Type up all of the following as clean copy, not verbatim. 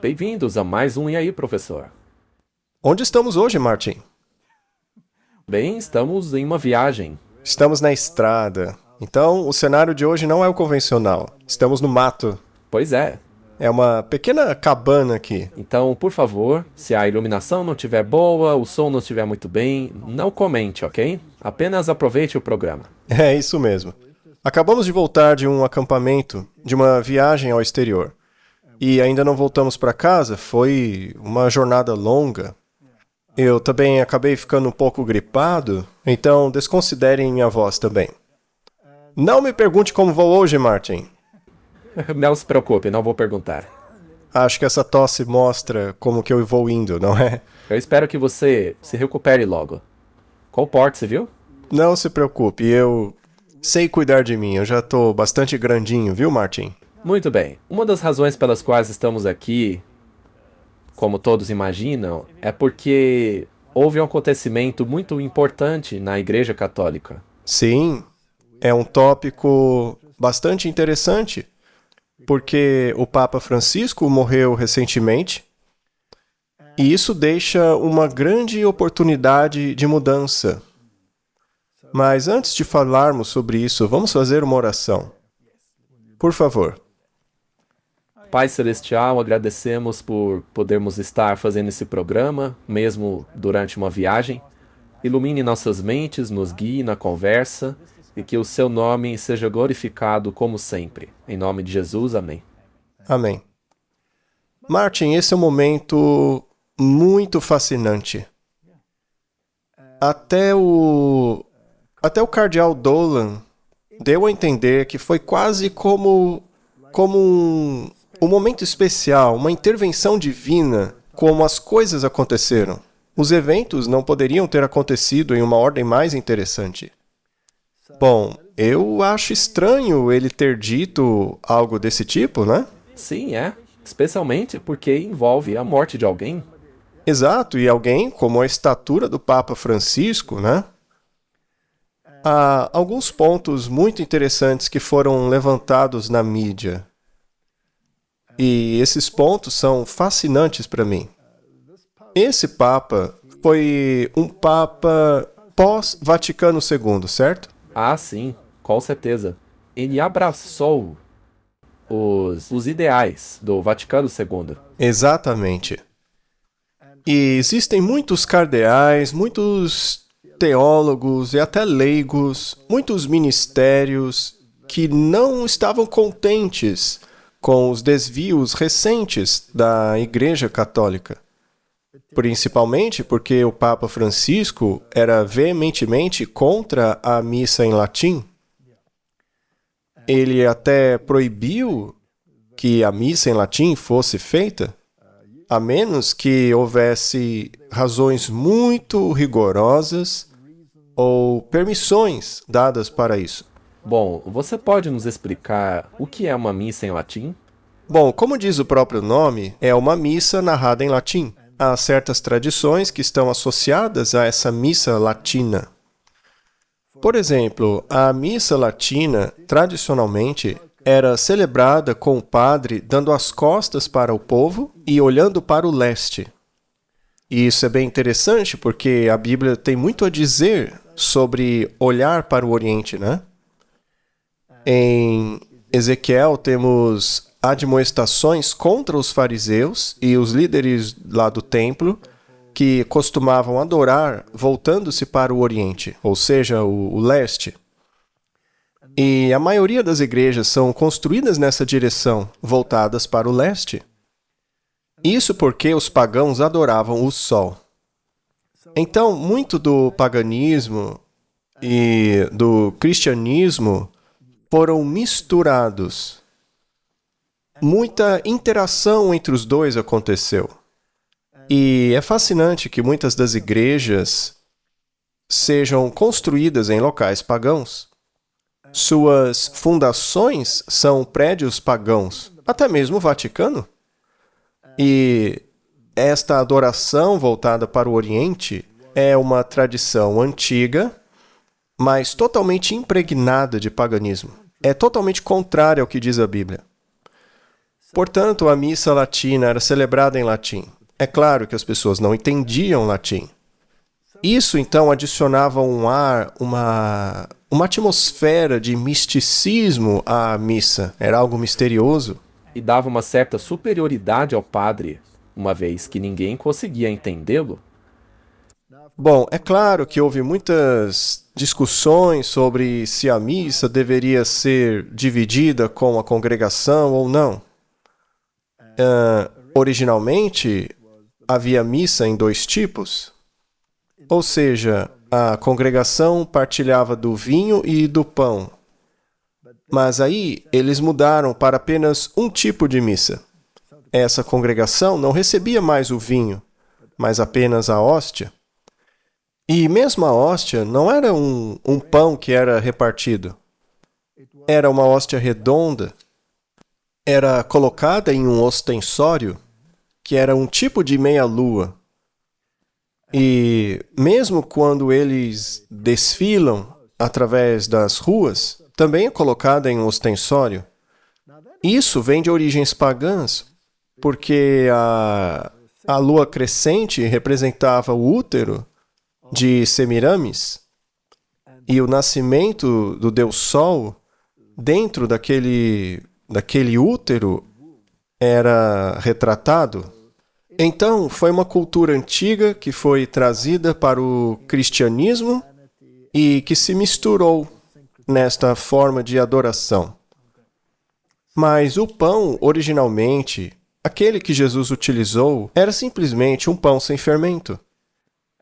Bem-vindos a mais um E aí, professor? Onde estamos hoje, Martin? Bem, estamos em uma viagem. Estamos na estrada. Então, o cenário de hoje não é o convencional. Estamos no mato. Pois é. É uma pequena cabana aqui. Então, por favor, se a iluminação não estiver boa, o som não estiver muito bem, não comente, ok? Apenas aproveite o programa. É isso mesmo. Acabamos de voltar de um acampamento, de uma viagem ao exterior. E ainda não voltamos para casa, foi uma jornada longa. Eu também acabei ficando um pouco gripado, então desconsiderem minha voz também. Não me pergunte como vou hoje, Martin. Não se preocupe, não vou perguntar. Acho que essa tosse mostra como que eu vou indo, não é? Eu espero que você se recupere logo. Comporte-se, viu? Não se preocupe, eu sei cuidar de mim, eu já tô bastante grandinho, viu, Martin? Muito bem. Uma das razões pelas quais estamos aqui, como todos imaginam, é porque houve um acontecimento muito importante na Igreja Católica. Sim, é um tópico bastante interessante, porque o Papa Francisco morreu recentemente, e isso deixa uma grande oportunidade de mudança. Mas antes de falarmos sobre isso, vamos fazer uma oração. Por favor. Pai Celestial, agradecemos por podermos estar fazendo esse programa, mesmo durante uma viagem. Ilumine nossas mentes, nos guie na conversa e que o seu nome seja glorificado como sempre. Em nome de Jesus, amém. Amém. Martin, esse é um momento muito fascinante. Até o cardeal Dolan deu a entender que foi quase como um momento especial, uma intervenção divina, como as coisas aconteceram. Os eventos não poderiam ter acontecido em uma ordem mais interessante. Bom, eu acho estranho ele ter dito algo desse tipo, né? Sim, é. Especialmente porque envolve a morte de alguém. Exato, e alguém como a estatura do Papa Francisco, né? Há alguns pontos muito interessantes que foram levantados na mídia. E esses pontos são fascinantes para mim. Esse Papa foi um Papa pós-Vaticano II, certo? Ah, sim, com certeza. Ele abraçou os ideais do Vaticano II. Exatamente. E existem muitos cardeais, muitos teólogos e até leigos, muitos ministérios que não estavam contentes com os desvios recentes da Igreja Católica. Principalmente porque o Papa Francisco era veementemente contra a missa em latim. Ele até proibiu que a missa em latim fosse feita, a menos que houvesse razões muito rigorosas ou permissões dadas para isso. Bom, você pode nos explicar o que é uma missa em latim? Bom, como diz o próprio nome, é uma missa narrada em latim. Há certas tradições que estão associadas a essa missa latina. Por exemplo, a missa latina, tradicionalmente, era celebrada com o padre dando as costas para o povo e olhando para o leste. E isso é bem interessante porque a Bíblia tem muito a dizer sobre olhar para o Oriente, né? Em Ezequiel temos admoestações contra os fariseus e os líderes lá do templo que costumavam adorar voltando-se para o Oriente, ou seja, o leste. E a maioria das igrejas são construídas nessa direção, voltadas para o leste. Isso porque os pagãos adoravam o sol. Então, muito do paganismo e do cristianismo foram misturados. Muita interação entre os dois aconteceu. E é fascinante que muitas das igrejas sejam construídas em locais pagãos. Suas fundações são prédios pagãos, até mesmo o Vaticano. E esta adoração voltada para o Oriente é uma tradição antiga, mas totalmente impregnada de paganismo. É totalmente contrária ao que diz a Bíblia. Portanto, a missa latina era celebrada em latim. É claro que as pessoas não entendiam latim. Isso, então, adicionava um ar, uma atmosfera de misticismo à missa. Era algo misterioso. E dava uma certa superioridade ao padre, uma vez que ninguém conseguia entendê-lo. Bom, é claro que houve muitas discussões sobre se a missa deveria ser dividida com a congregação ou não. Originalmente, havia missa em dois tipos. Ou seja, a congregação partilhava do vinho e do pão. Mas aí eles mudaram para apenas um tipo de missa. Essa congregação não recebia mais o vinho, mas apenas a hóstia. E mesmo a hóstia não era um pão que era repartido. Era uma hóstia redonda. Era colocada em um ostensório, que era um tipo de meia-lua. E mesmo quando eles desfilam através das ruas, também é colocada em um ostensório. Isso vem de origens pagãs, porque a lua crescente representava o útero de Semiramis, e o nascimento do Deus Sol dentro daquele útero era retratado. Então, foi uma cultura antiga que foi trazida para o cristianismo e que se misturou nesta forma de adoração. Mas o pão, originalmente, aquele que Jesus utilizou, era simplesmente um pão sem fermento.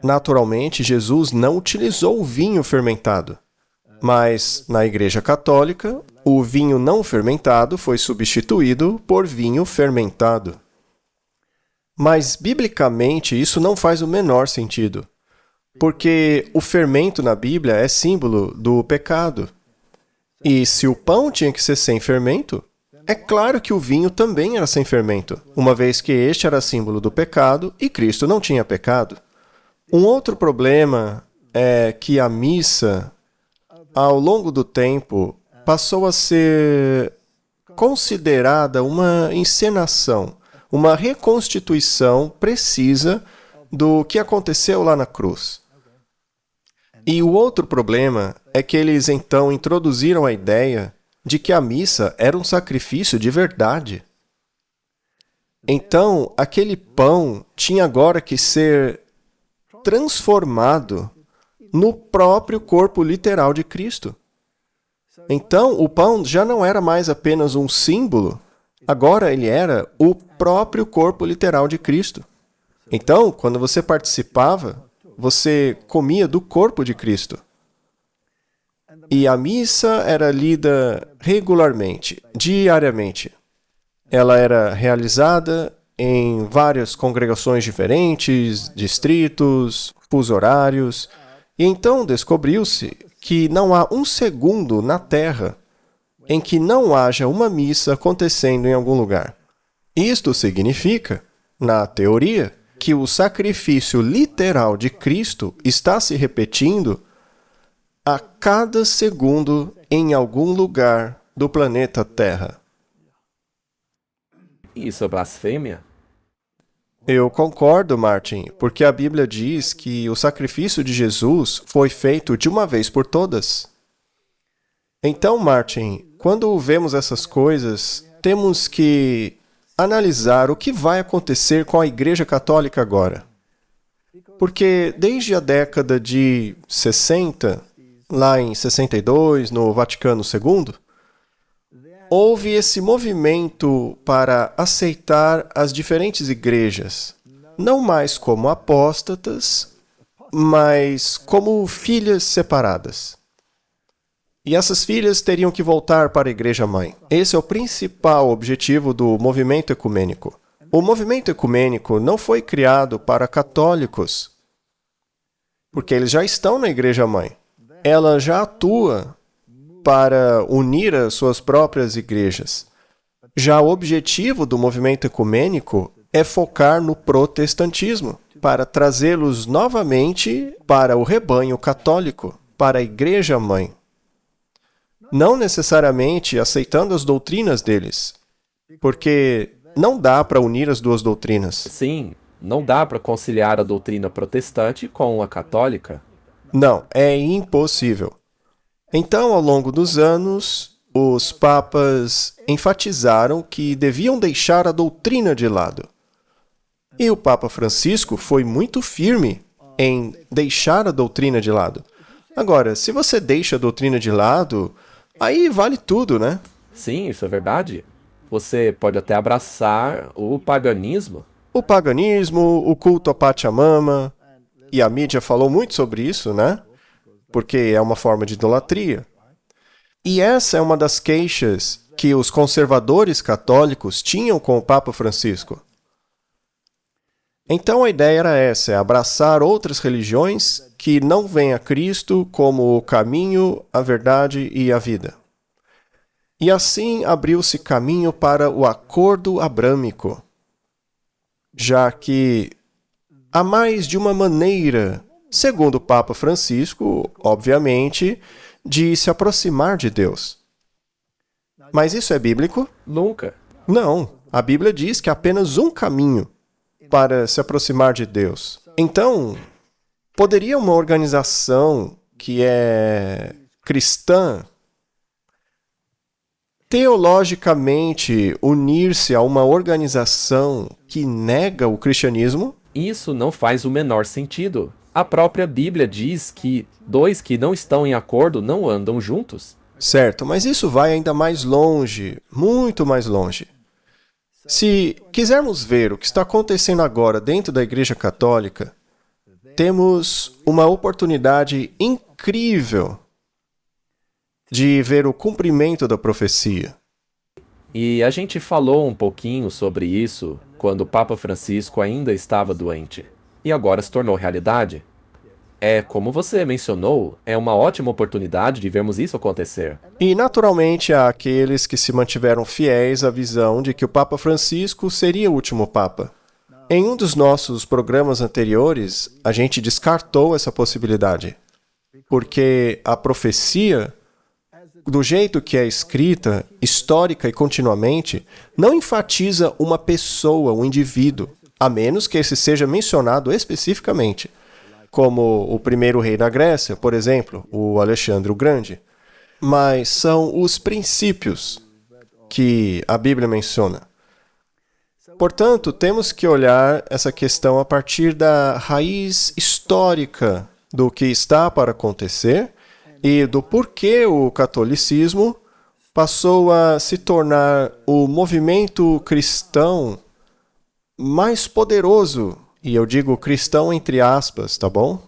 Naturalmente, Jesus não utilizou o vinho fermentado. Mas, na Igreja Católica, o vinho não fermentado foi substituído por vinho fermentado. Mas, biblicamente, isso não faz o menor sentido, porque o fermento na Bíblia é símbolo do pecado. E se o pão tinha que ser sem fermento, é claro que o vinho também era sem fermento, uma vez que este era símbolo do pecado e Cristo não tinha pecado. Um outro problema é que a missa, ao longo do tempo, passou a ser considerada uma encenação, uma reconstituição precisa do que aconteceu lá na cruz. E o outro problema é que eles então introduziram a ideia de que a missa era um sacrifício de verdade. Então, aquele pão tinha agora que ser transformado no próprio corpo literal de Cristo. Então, o pão já não era mais apenas um símbolo, agora ele era o próprio corpo literal de Cristo. Então, quando você participava, você comia do corpo de Cristo. E a missa era lida regularmente, diariamente. Ela era realizada em várias congregações diferentes, distritos, fuso horários. E então descobriu-se que não há um segundo na Terra em que não haja uma missa acontecendo em algum lugar. Isto significa, na teoria, que o sacrifício literal de Cristo está se repetindo a cada segundo em algum lugar do planeta Terra. Isso é blasfêmia? Eu concordo, Martin, porque a Bíblia diz que o sacrifício de Jesus foi feito de uma vez por todas. Então, Martin, quando vemos essas coisas, temos que analisar o que vai acontecer com a Igreja Católica agora. Porque desde a década de 60, lá em 62, no Vaticano II, houve esse movimento para aceitar as diferentes igrejas, não mais como apóstatas, mas como filhas separadas. E essas filhas teriam que voltar para a Igreja-mãe. Esse é o principal objetivo do movimento ecumênico. O movimento ecumênico não foi criado para católicos, porque eles já estão na Igreja-mãe. Ela já atua para unir as suas próprias igrejas. Já o objetivo do movimento ecumênico é focar no protestantismo, para trazê-los novamente para o rebanho católico, para a Igreja-mãe. Não necessariamente aceitando as doutrinas deles, Porque não dá para unir as duas doutrinas. Sim, não dá para conciliar a doutrina protestante com a católica. Não, é impossível. Então, ao longo dos anos, os papas enfatizaram que deviam deixar a doutrina de lado. E o Papa Francisco foi muito firme em deixar a doutrina de lado. Agora, se você deixa a doutrina de lado, aí vale tudo, né? Sim, isso é verdade. Você pode até abraçar o paganismo. O paganismo, o culto a Pachamama, e a mídia falou muito sobre isso, né? Porque é uma forma de idolatria. E essa é uma das queixas que os conservadores católicos tinham com o Papa Francisco. Então a ideia era essa, é abraçar outras religiões que não veem a Cristo como o caminho, a verdade e a vida. E assim abriu-se caminho para o acordo abrâmico, já que há mais de uma maneira, segundo o Papa Francisco, obviamente, de se aproximar de Deus. Mas isso é bíblico? Nunca. Não. A Bíblia diz que há apenas um caminho para se aproximar de Deus. Então, poderia uma organização que é cristã teologicamente unir-se a uma organização que nega o cristianismo? Isso não faz o menor sentido. A própria Bíblia diz que dois que não estão em acordo não andam juntos. Certo, mas isso vai ainda mais longe, muito mais longe. Se quisermos ver o que está acontecendo agora dentro da Igreja Católica, temos uma oportunidade incrível de ver o cumprimento da profecia. E a gente falou um pouquinho sobre isso quando o Papa Francisco ainda estava doente. E agora se tornou realidade. É, como você mencionou, é uma ótima oportunidade de vermos isso acontecer. E, naturalmente, há aqueles que se mantiveram fiéis à visão de que o Papa Francisco seria o último Papa. Em um dos nossos programas anteriores, a gente descartou essa possibilidade, porque a profecia, do jeito que é escrita, histórica e continuamente, não enfatiza uma pessoa, um indivíduo, a menos que esse seja mencionado especificamente, como o primeiro rei da Grécia, por exemplo, o Alexandre o Grande. Mas são os princípios que a Bíblia menciona. Portanto, temos que olhar essa questão a partir da raiz histórica do que está para acontecer e do porquê o catolicismo passou a se tornar o movimento cristão mais poderoso, e eu digo cristão entre aspas, tá bom?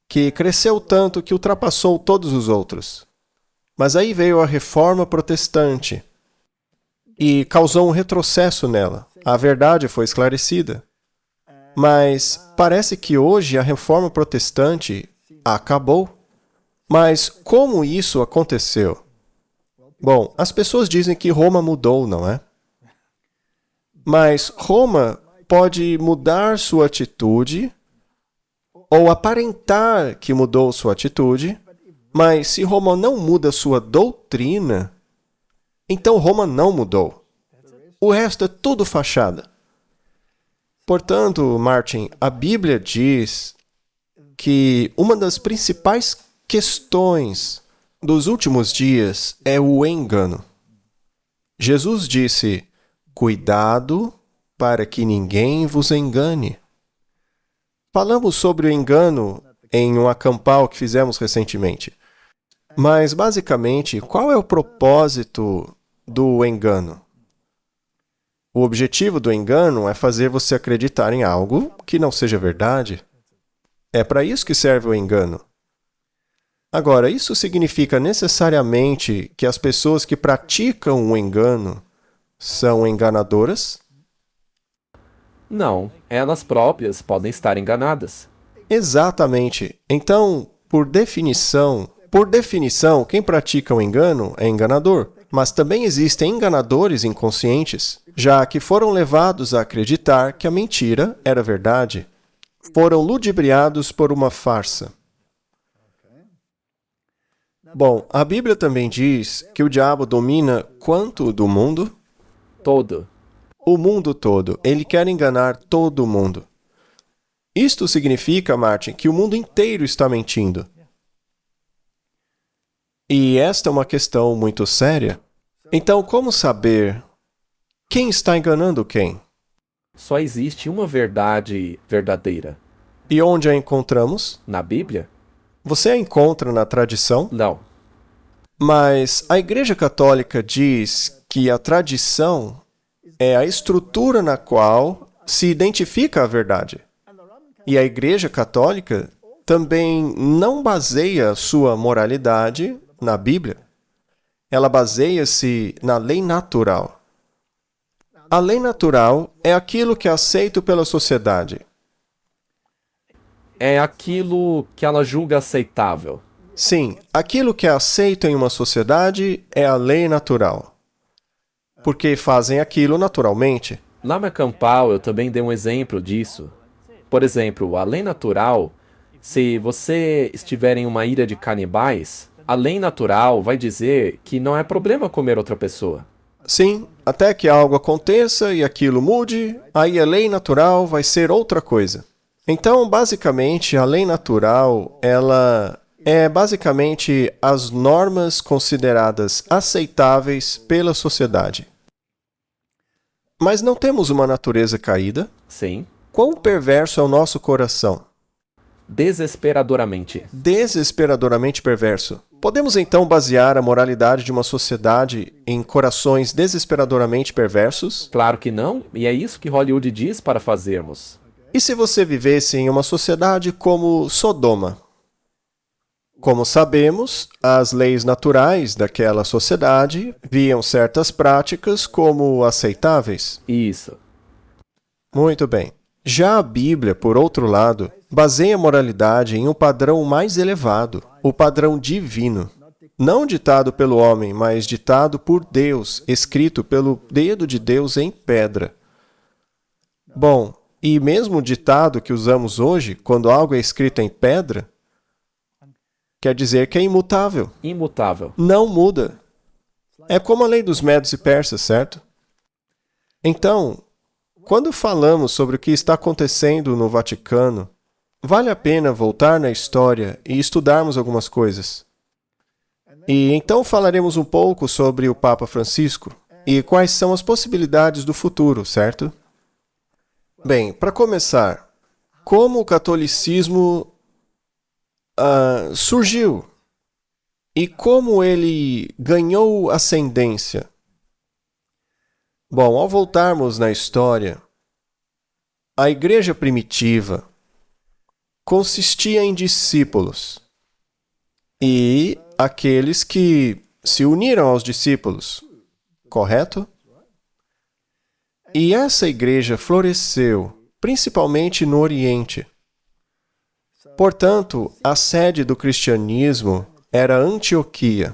Que cresceu tanto que ultrapassou todos os outros. Mas aí veio a Reforma Protestante e causou um retrocesso nela. A verdade foi esclarecida. Mas parece que hoje a Reforma Protestante acabou. Mas como isso aconteceu? Bom, as pessoas dizem que Roma mudou, não é? Mas Roma pode mudar sua atitude ou aparentar que mudou sua atitude, mas se Roma não muda sua doutrina, então Roma não mudou. O resto é tudo fachada. Portanto, Martin, a Bíblia diz que uma das principais questões dos últimos dias é o engano. Jesus disse: cuidado para que ninguém vos engane. Falamos sobre o engano em um acampal que fizemos recentemente. Mas, basicamente, qual é o propósito do engano? O objetivo do engano é fazer você acreditar em algo que não seja verdade. É para isso que serve o engano. Agora, isso significa necessariamente que as pessoas que praticam o engano são enganadoras? Não, elas próprias podem estar enganadas. Exatamente. Então, por definição, quem pratica o engano é enganador. Mas também existem enganadores inconscientes, já que foram levados a acreditar que a mentira era verdade. Foram ludibriados por uma farsa. Bom, a Bíblia também diz que o diabo domina quanto do mundo? todo. O mundo todo. Ele quer enganar todo mundo. Isto significa, Martin, que o mundo inteiro está mentindo. E esta é uma questão muito séria. Então, como saber quem está enganando quem? Só existe uma verdade verdadeira. E onde a encontramos? Na Bíblia? Você a encontra na tradição? Não. Mas a Igreja Católica diz que a tradição é a estrutura na qual se identifica a verdade. E a Igreja Católica também não baseia sua moralidade na Bíblia. Ela baseia-se na lei natural. A lei natural é aquilo que é aceito pela sociedade. É aquilo que ela julga aceitável. Sim, aquilo que é aceito em uma sociedade é a lei natural. Porque fazem aquilo naturalmente. Lá na Campal eu também dei um exemplo disso. Por exemplo, a lei natural, se você estiver em uma ilha de canibais, a lei natural vai dizer que não é problema comer outra pessoa. Sim, até que algo aconteça e aquilo mude, aí a lei natural vai ser outra coisa. Então, basicamente, a lei natural, ela é basicamente as normas consideradas aceitáveis pela sociedade. Mas não temos uma natureza caída? Sim. Quão perverso é o nosso coração? Desesperadoramente. Desesperadoramente perverso. Podemos então basear a moralidade de uma sociedade em corações desesperadoramente perversos? Claro que não, e é isso que Hollywood diz para fazermos. E se você vivesse em uma sociedade como Sodoma? Como sabemos, as leis naturais daquela sociedade viam certas práticas como aceitáveis. Isso. Muito bem. Já a Bíblia, por outro lado, baseia a moralidade em um padrão mais elevado, o padrão divino. Não ditado pelo homem, mas ditado por Deus, escrito pelo dedo de Deus em pedra. Bom, e mesmo o ditado que usamos hoje, quando algo é escrito em pedra, quer dizer que é imutável. Imutável. Não muda. É como a lei dos medos e persas, certo? Então, quando falamos sobre o que está acontecendo no Vaticano, vale a pena voltar na história e estudarmos algumas coisas. E então falaremos um pouco sobre o Papa Francisco e quais são as possibilidades do futuro, certo? Bem, para começar, como o catolicismo surgiu e como ele ganhou ascendência? Bom, ao voltarmos na história, a igreja primitiva consistia em discípulos e aqueles que se uniram aos discípulos, correto? E essa igreja floresceu, principalmente no Oriente. Portanto, a sede do cristianismo era Antioquia.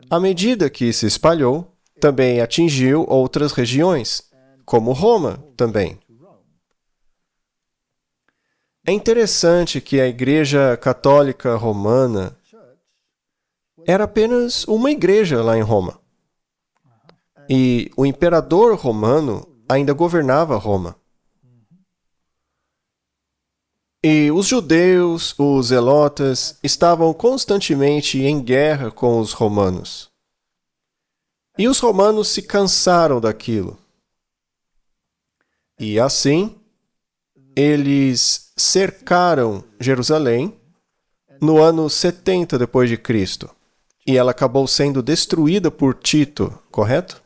À medida que se espalhou, também atingiu outras regiões, como Roma também. É interessante que a Igreja Católica Romana era apenas uma igreja lá em Roma. E o imperador romano ainda governava Roma. E os judeus, os zelotas, estavam constantemente em guerra com os romanos. E os romanos se cansaram daquilo. E assim, eles cercaram Jerusalém no ano 70 depois de Cristo. E ela acabou sendo destruída por Tito, correto?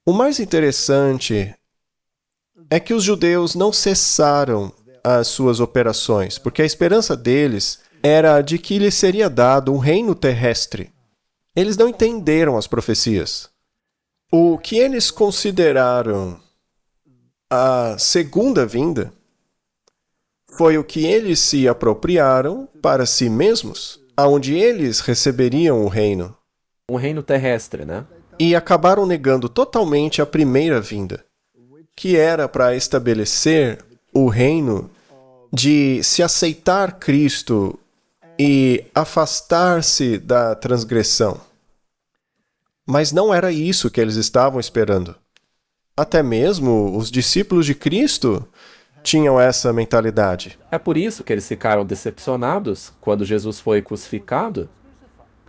O mais interessante é que os judeus não cessaram as suas operações, porque a esperança deles era de que lhes seria dado um reino terrestre. Eles não entenderam as profecias. O que eles consideraram a segunda vinda foi o que eles se apropriaram para si mesmos, aonde eles receberiam o reino. Um reino terrestre, né? E acabaram negando totalmente a primeira vinda, que era para estabelecer o reino de se aceitar Cristo e afastar-se da transgressão. Mas não era isso que eles estavam esperando. Até mesmo os discípulos de Cristo tinham essa mentalidade. É por isso que eles ficaram decepcionados quando Jesus foi crucificado?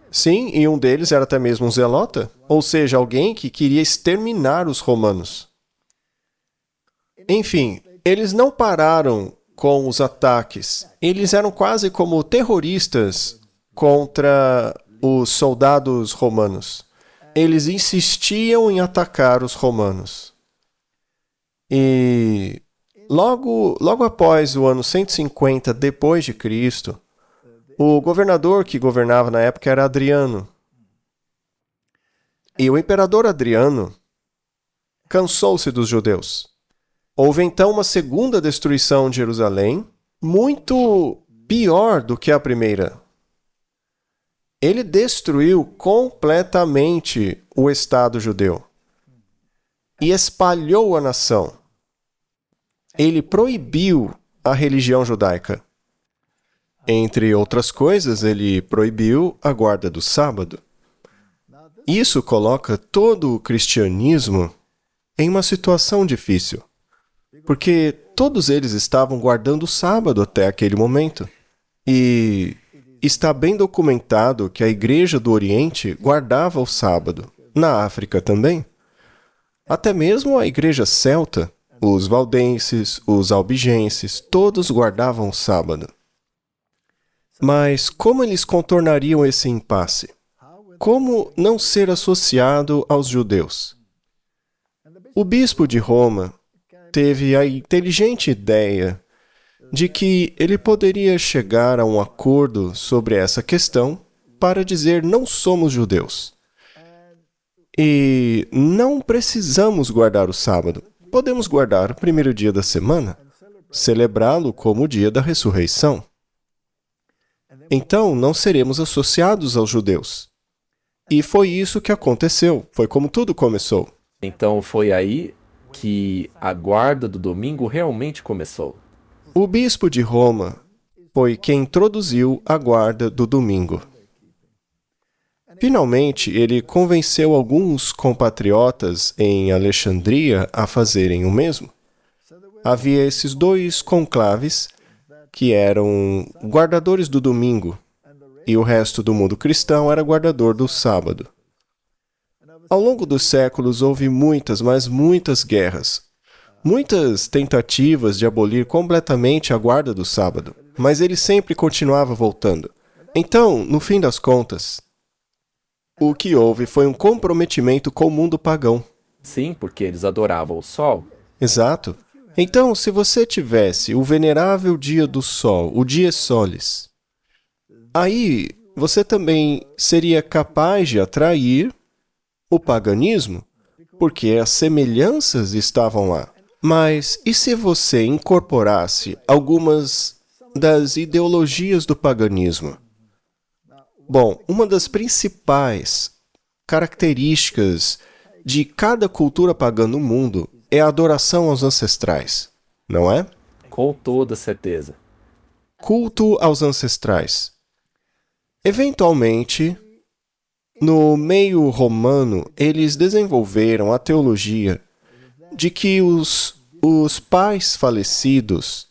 Sim, e um deles era até mesmo um zelota, ou seja, alguém que queria exterminar os romanos. Enfim, eles não pararam com os ataques. Eles eram quase como terroristas contra os soldados romanos. Eles insistiam em atacar os romanos. E logo após o ano 150 depois de Cristo, o governador que governava na época era Adriano. E o imperador Adriano cansou-se dos judeus. Houve então uma segunda destruição de Jerusalém, muito pior do que a primeira. Ele destruiu completamente o Estado judeu e espalhou a nação. Ele proibiu a religião judaica. Entre outras coisas, ele proibiu a guarda do sábado. Isso coloca todo o cristianismo em uma situação difícil, porque todos eles estavam guardando o sábado até aquele momento. E está bem documentado que a Igreja do Oriente guardava o sábado, na África também. Até mesmo a Igreja celta, os valdenses, os albigenses, todos guardavam o sábado. Mas como eles contornariam esse impasse? Como não ser associado aos judeus? O bispo de Roma teve a inteligente ideia de que ele poderia chegar a um acordo sobre essa questão para dizer não somos judeus. E não precisamos guardar o sábado. Podemos guardar o primeiro dia da semana, celebrá-lo como o dia da ressurreição. Então, não seremos associados aos judeus. E foi isso que aconteceu. Foi como tudo começou. Então foi aí que a guarda do domingo realmente começou. O bispo de Roma foi quem introduziu a guarda do domingo. Finalmente, ele convenceu alguns compatriotas em Alexandria a fazerem o mesmo. Havia esses dois conclaves que eram guardadores do domingo, e o resto do mundo cristão era guardador do sábado. Ao longo dos séculos houve muitas, mas muitas guerras. Muitas tentativas de abolir completamente a guarda do sábado, mas ele sempre continuava voltando. Então, no fim das contas, o que houve foi um comprometimento com o mundo pagão. Sim, porque eles adoravam o sol. Exato. Então, se você tivesse o venerável dia do sol, o Dies Solis, aí você também seria capaz de atrair o paganismo, porque as semelhanças estavam lá. Mas e se você incorporasse algumas das ideologias do paganismo? Bom, uma das principais características de cada cultura pagã no mundo é a adoração aos ancestrais, não é? Com toda certeza. Culto aos ancestrais. Eventualmente, no meio romano, eles desenvolveram a teologia de que os pais falecidos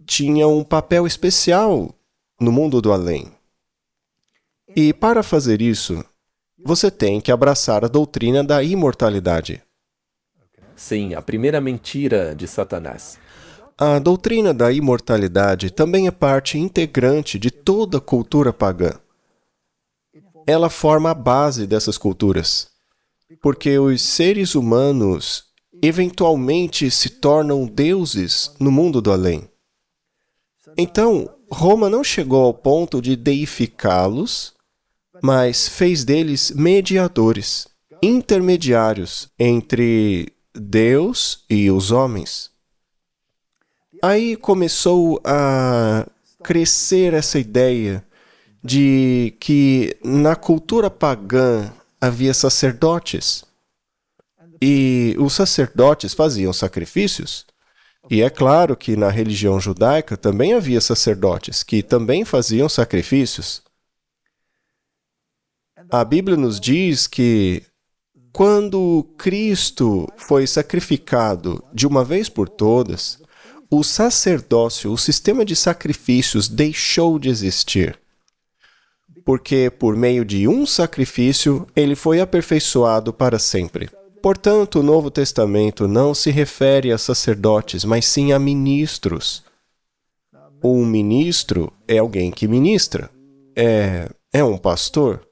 tinham um papel especial no mundo do além. E para fazer isso, você tem que abraçar a doutrina da imortalidade. Sim, a primeira mentira de Satanás. A doutrina da imortalidade também é parte integrante de toda cultura pagã. Ela forma a base dessas culturas, porque os seres humanos eventualmente se tornam deuses no mundo do além. Então, Roma não chegou ao ponto de deificá-los, mas fez deles mediadores, intermediários entre Deus e os homens. Aí começou a crescer essa ideia de que na cultura pagã havia sacerdotes, e os sacerdotes faziam sacrifícios. E é claro que na religião judaica também havia sacerdotes que também faziam sacrifícios. A Bíblia nos diz que quando Cristo foi sacrificado de uma vez por todas, o sacerdócio, o sistema de sacrifícios deixou de existir. Porque por meio de um sacrifício, ele foi aperfeiçoado para sempre. Portanto, o Novo Testamento não se refere a sacerdotes, mas sim a ministros. Um ministro é alguém que ministra. É um pastor.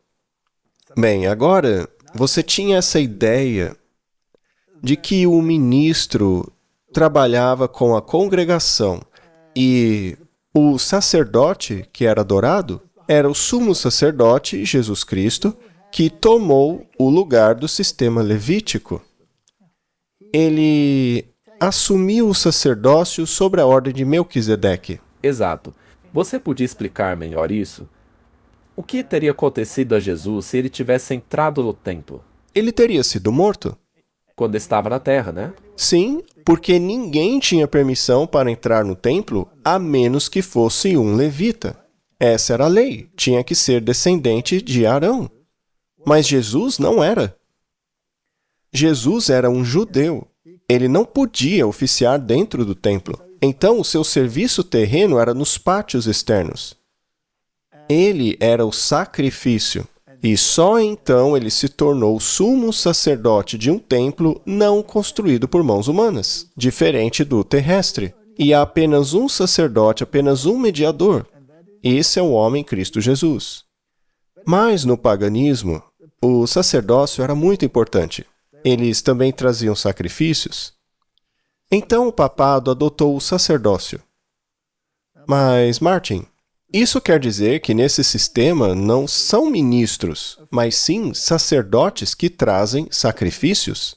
Bem, agora, você tinha essa ideia de que o ministro trabalhava com a congregação e o sacerdote que era adorado era o sumo sacerdote, Jesus Cristo, que tomou o lugar do sistema levítico. Ele assumiu o sacerdócio sobre a ordem de Melquisedeque. Exato. Você podia explicar melhor isso? O que teria acontecido a Jesus se ele tivesse entrado no templo? Ele teria sido morto? Quando estava na terra, né? Sim, porque ninguém tinha permissão para entrar no templo a menos que fosse um levita. Essa era a lei, tinha que ser descendente de Arão. Mas Jesus não era. Jesus era um judeu. Ele não podia oficiar dentro do templo. Então, o seu serviço terreno era nos pátios externos. Ele era o sacrifício. E só então ele se tornou sumo sacerdote de um templo não construído por mãos humanas, diferente do terrestre. E há apenas um sacerdote, apenas um mediador. Esse é o homem Cristo Jesus. Mas no paganismo, o sacerdócio era muito importante. Eles também traziam sacrifícios. Então o papado adotou o sacerdócio. Mas, Martin, isso quer dizer que nesse sistema não são ministros, mas sim sacerdotes que trazem sacrifícios?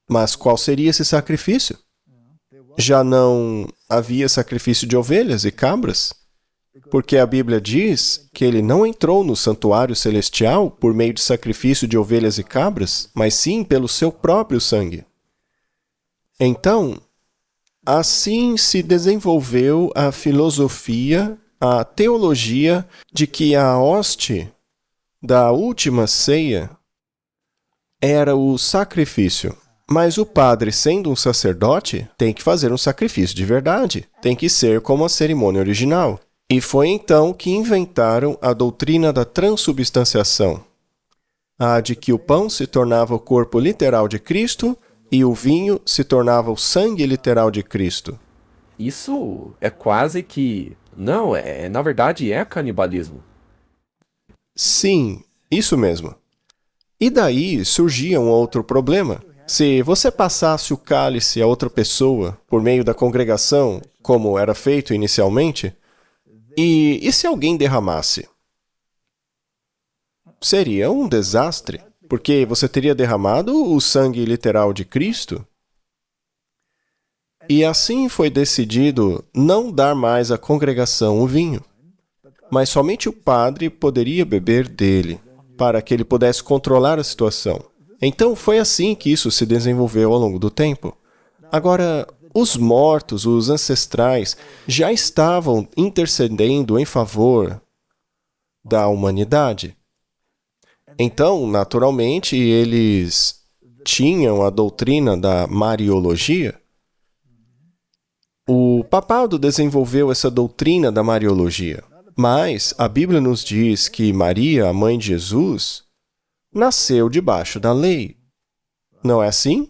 Mas qual seria esse sacrifício? Já não havia sacrifício de ovelhas e cabras? Porque a Bíblia diz que ele não entrou no santuário celestial por meio de sacrifício de ovelhas e cabras, mas sim pelo seu próprio sangue. Então, assim se desenvolveu a filosofia, a teologia de que a hoste da última ceia era o sacrifício. Mas o padre, sendo um sacerdote, tem que fazer um sacrifício de verdade. Tem que ser como a cerimônia original. E foi então que inventaram a doutrina da transubstanciação, a de que o pão se tornava o corpo literal de Cristo e o vinho se tornava o sangue literal de Cristo. Isso é quase que... Não, na verdade é canibalismo. Sim, isso mesmo. E daí surgia um outro problema. Se você passasse o cálice a outra pessoa por meio da congregação, como era feito inicialmente, e se alguém derramasse? Seria um desastre, porque você teria derramado o sangue literal de Cristo. E assim foi decidido não dar mais à congregação o vinho, mas somente o padre poderia beber dele, para que ele pudesse controlar a situação. Então foi assim que isso se desenvolveu ao longo do tempo. Agora, os mortos, os ancestrais, já estavam intercedendo em favor da humanidade. Então, naturalmente, eles tinham a doutrina da Mariologia. O papado desenvolveu essa doutrina da Mariologia, mas a Bíblia nos diz que Maria, a mãe de Jesus, nasceu debaixo da lei. Não é assim?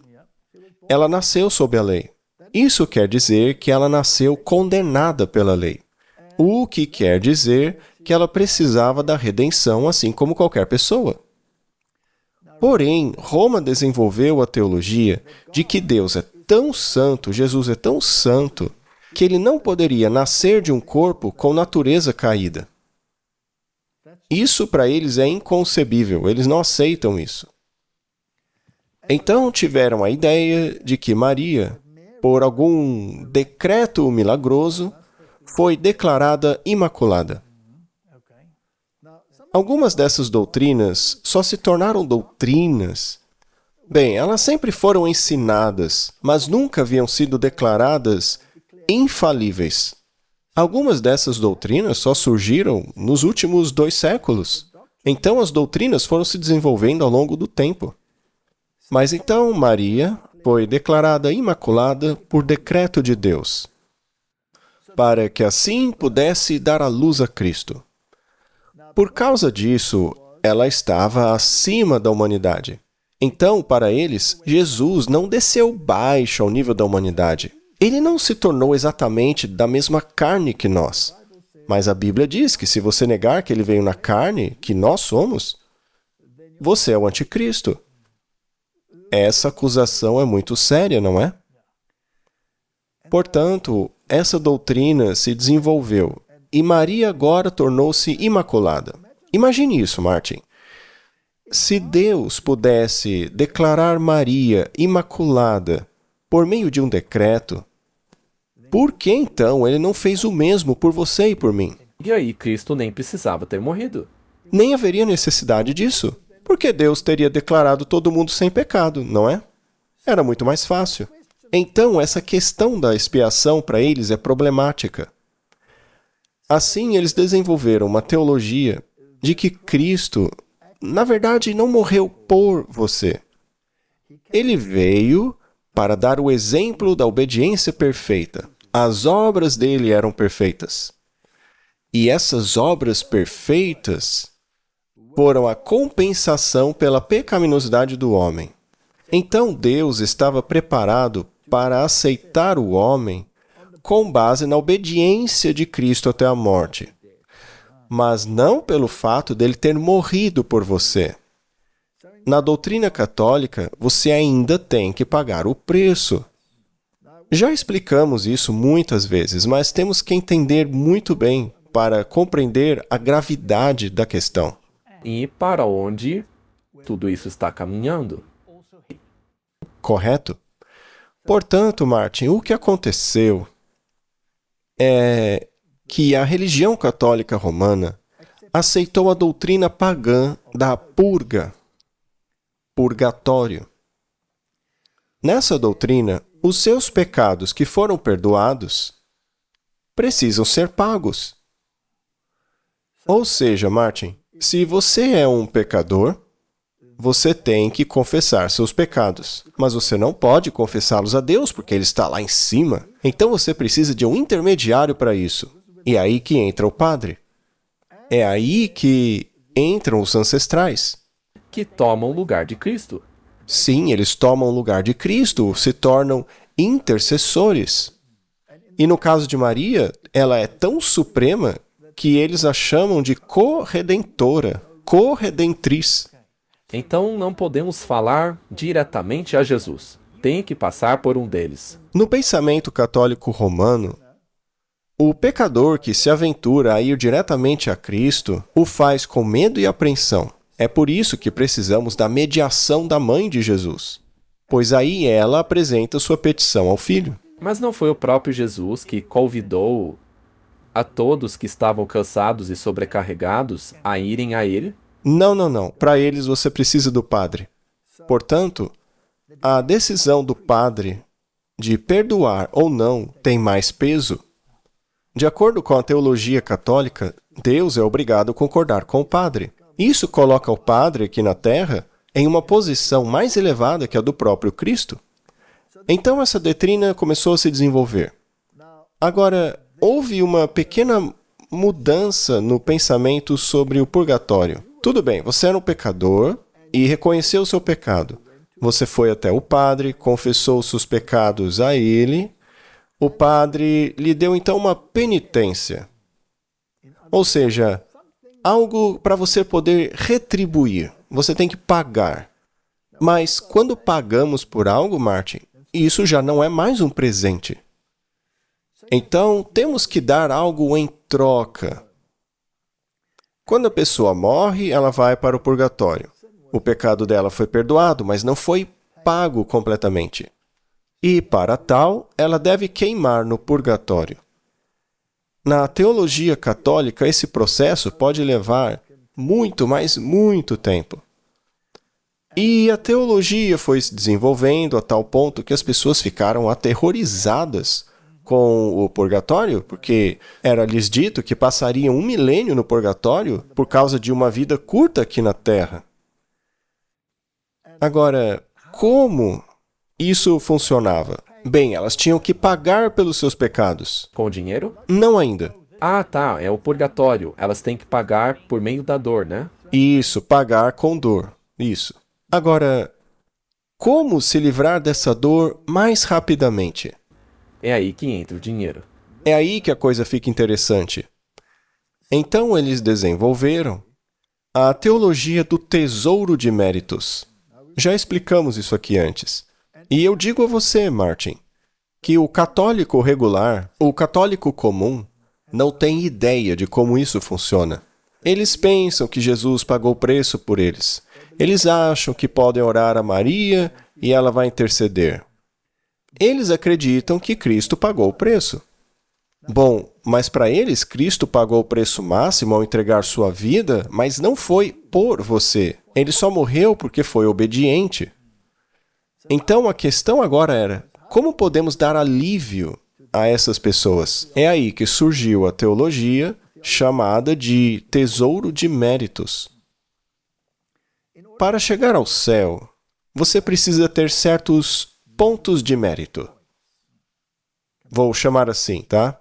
Ela nasceu sob a lei. Isso quer dizer que ela nasceu condenada pela lei, o que quer dizer que ela precisava da redenção assim como qualquer pessoa. Porém, Roma desenvolveu a teologia de que Deus é tão santo, Jesus é tão santo, que ele não poderia nascer de um corpo com natureza caída. Isso para eles é inconcebível, eles não aceitam isso. Então tiveram a ideia de que Maria, por algum decreto milagroso, foi declarada imaculada. Algumas dessas doutrinas só se tornaram doutrinas. Bem, elas sempre foram ensinadas, mas nunca haviam sido declaradas infalíveis. Algumas dessas doutrinas só surgiram nos últimos 2 séculos. Então as doutrinas foram se desenvolvendo ao longo do tempo. Mas então Maria foi declarada imaculada por decreto de Deus, para que assim pudesse dar à luz a Cristo. Por causa disso, ela estava acima da humanidade. Então, para eles, Jesus não desceu baixo ao nível da humanidade. Ele não se tornou exatamente da mesma carne que nós. Mas a Bíblia diz que se você negar que ele veio na carne, que nós somos, você é o anticristo. Essa acusação é muito séria, não é? Portanto, essa doutrina se desenvolveu e Maria agora tornou-se imaculada. Imagine isso, Martin. Se Deus pudesse declarar Maria imaculada por meio de um decreto, por que então ele não fez o mesmo por você e por mim? E aí Cristo nem precisava ter morrido. Nem haveria necessidade disso, porque Deus teria declarado todo mundo sem pecado, não é? Era muito mais fácil. Então, essa questão da expiação para eles é problemática. Assim, eles desenvolveram uma teologia de que Cristo, na verdade, não morreu por você. Ele veio para dar o exemplo da obediência perfeita. As obras dele eram perfeitas. E essas obras perfeitas foram a compensação pela pecaminosidade do homem. Então Deus estava preparado para aceitar o homem com base na obediência de Cristo até a morte, mas não pelo fato dele ter morrido por você. Na doutrina católica, você ainda tem que pagar o preço. Já explicamos isso muitas vezes, mas temos que entender muito bem para compreender a gravidade da questão. E para onde tudo isso está caminhando? Correto? Portanto, Martin, o que aconteceu é que a religião católica romana aceitou a doutrina pagã da purgatório. Nessa doutrina, os seus pecados que foram perdoados precisam ser pagos. Ou seja, Martin, se você é um pecador, você tem que confessar seus pecados, mas você não pode confessá-los a Deus, porque Ele está lá em cima. Então você precisa de um intermediário para isso. E é aí que entra o padre. É aí que entram os ancestrais. Que tomam o lugar de Cristo. Sim, eles tomam o lugar de Cristo, se tornam intercessores. E no caso de Maria, ela é tão suprema que eles a chamam de corredentora, corredentriz. Então não podemos falar diretamente a Jesus. Tem que passar por um deles. No pensamento católico romano, o pecador que se aventura a ir diretamente a Cristo o faz com medo e apreensão. É por isso que precisamos da mediação da mãe de Jesus, pois aí ela apresenta sua petição ao Filho. Mas não foi o próprio Jesus que convidou a todos que estavam cansados e sobrecarregados a irem a Ele? Não. Para eles você precisa do padre. Portanto, a decisão do padre de perdoar ou não tem mais peso. De acordo com a teologia católica, Deus é obrigado a concordar com o padre. Isso coloca o padre aqui na Terra em uma posição mais elevada que a do próprio Cristo. Então essa doutrina começou a se desenvolver. Agora, houve uma pequena mudança no pensamento sobre o purgatório. Tudo bem, você era um pecador e reconheceu o seu pecado. Você foi até o padre, confessou os seus pecados a ele. O padre lhe deu então uma penitência. Ou seja, algo para você poder retribuir. Você tem que pagar. Mas quando pagamos por algo, Martin, isso já não é mais um presente. Então, temos que dar algo em troca. Quando a pessoa morre, ela vai para o purgatório. O pecado dela foi perdoado, mas não foi pago completamente. E, para tal, ela deve queimar no purgatório. Na teologia católica, esse processo pode levar muito, mas muito tempo. E a teologia foi se desenvolvendo a tal ponto que as pessoas ficaram aterrorizadas com o purgatório, porque era lhes dito que passariam 1 milênio no purgatório por causa de uma vida curta aqui na Terra. Agora, como isso funcionava? Bem, elas tinham que pagar pelos seus pecados. Com o dinheiro? Não ainda. Ah, tá, é o purgatório. Elas têm que pagar por meio da dor, né? Isso, pagar com dor. Isso. Agora, como se livrar dessa dor mais rapidamente? É aí que entra o dinheiro. É aí que a coisa fica interessante. Então eles desenvolveram a teologia do tesouro de méritos. Já explicamos isso aqui antes. E eu digo a você, Martin, que o católico regular, o católico comum, não tem ideia de como isso funciona. Eles pensam que Jesus pagou o preço por eles. Eles acham que podem orar a Maria e ela vai interceder. Eles acreditam que Cristo pagou o preço. Bom, mas para eles, Cristo pagou o preço máximo ao entregar sua vida, mas não foi por você. Ele só morreu porque foi obediente. Então a questão agora era, como podemos dar alívio a essas pessoas? É aí que surgiu a teologia chamada de tesouro de méritos. Para chegar ao céu, você precisa ter certos pontos de mérito. Vou chamar assim, tá?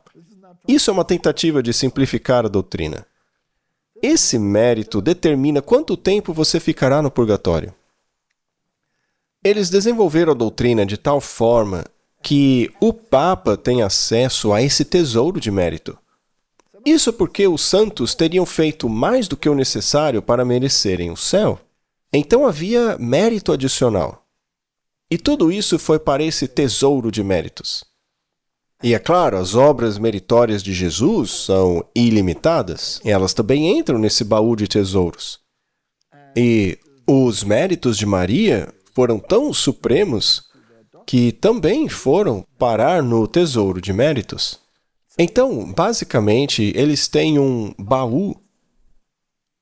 Isso é uma tentativa de simplificar a doutrina. Esse mérito determina quanto tempo você ficará no purgatório. Eles desenvolveram a doutrina de tal forma que o Papa tem acesso a esse tesouro de mérito. Isso porque os santos teriam feito mais do que o necessário para merecerem o céu. Então havia mérito adicional. E tudo isso foi para esse tesouro de méritos. E é claro, as obras meritórias de Jesus são ilimitadas, e elas também entram nesse baú de tesouros. E os méritos de Maria foram tão supremos que também foram parar no tesouro de méritos. Então, basicamente, eles têm um baú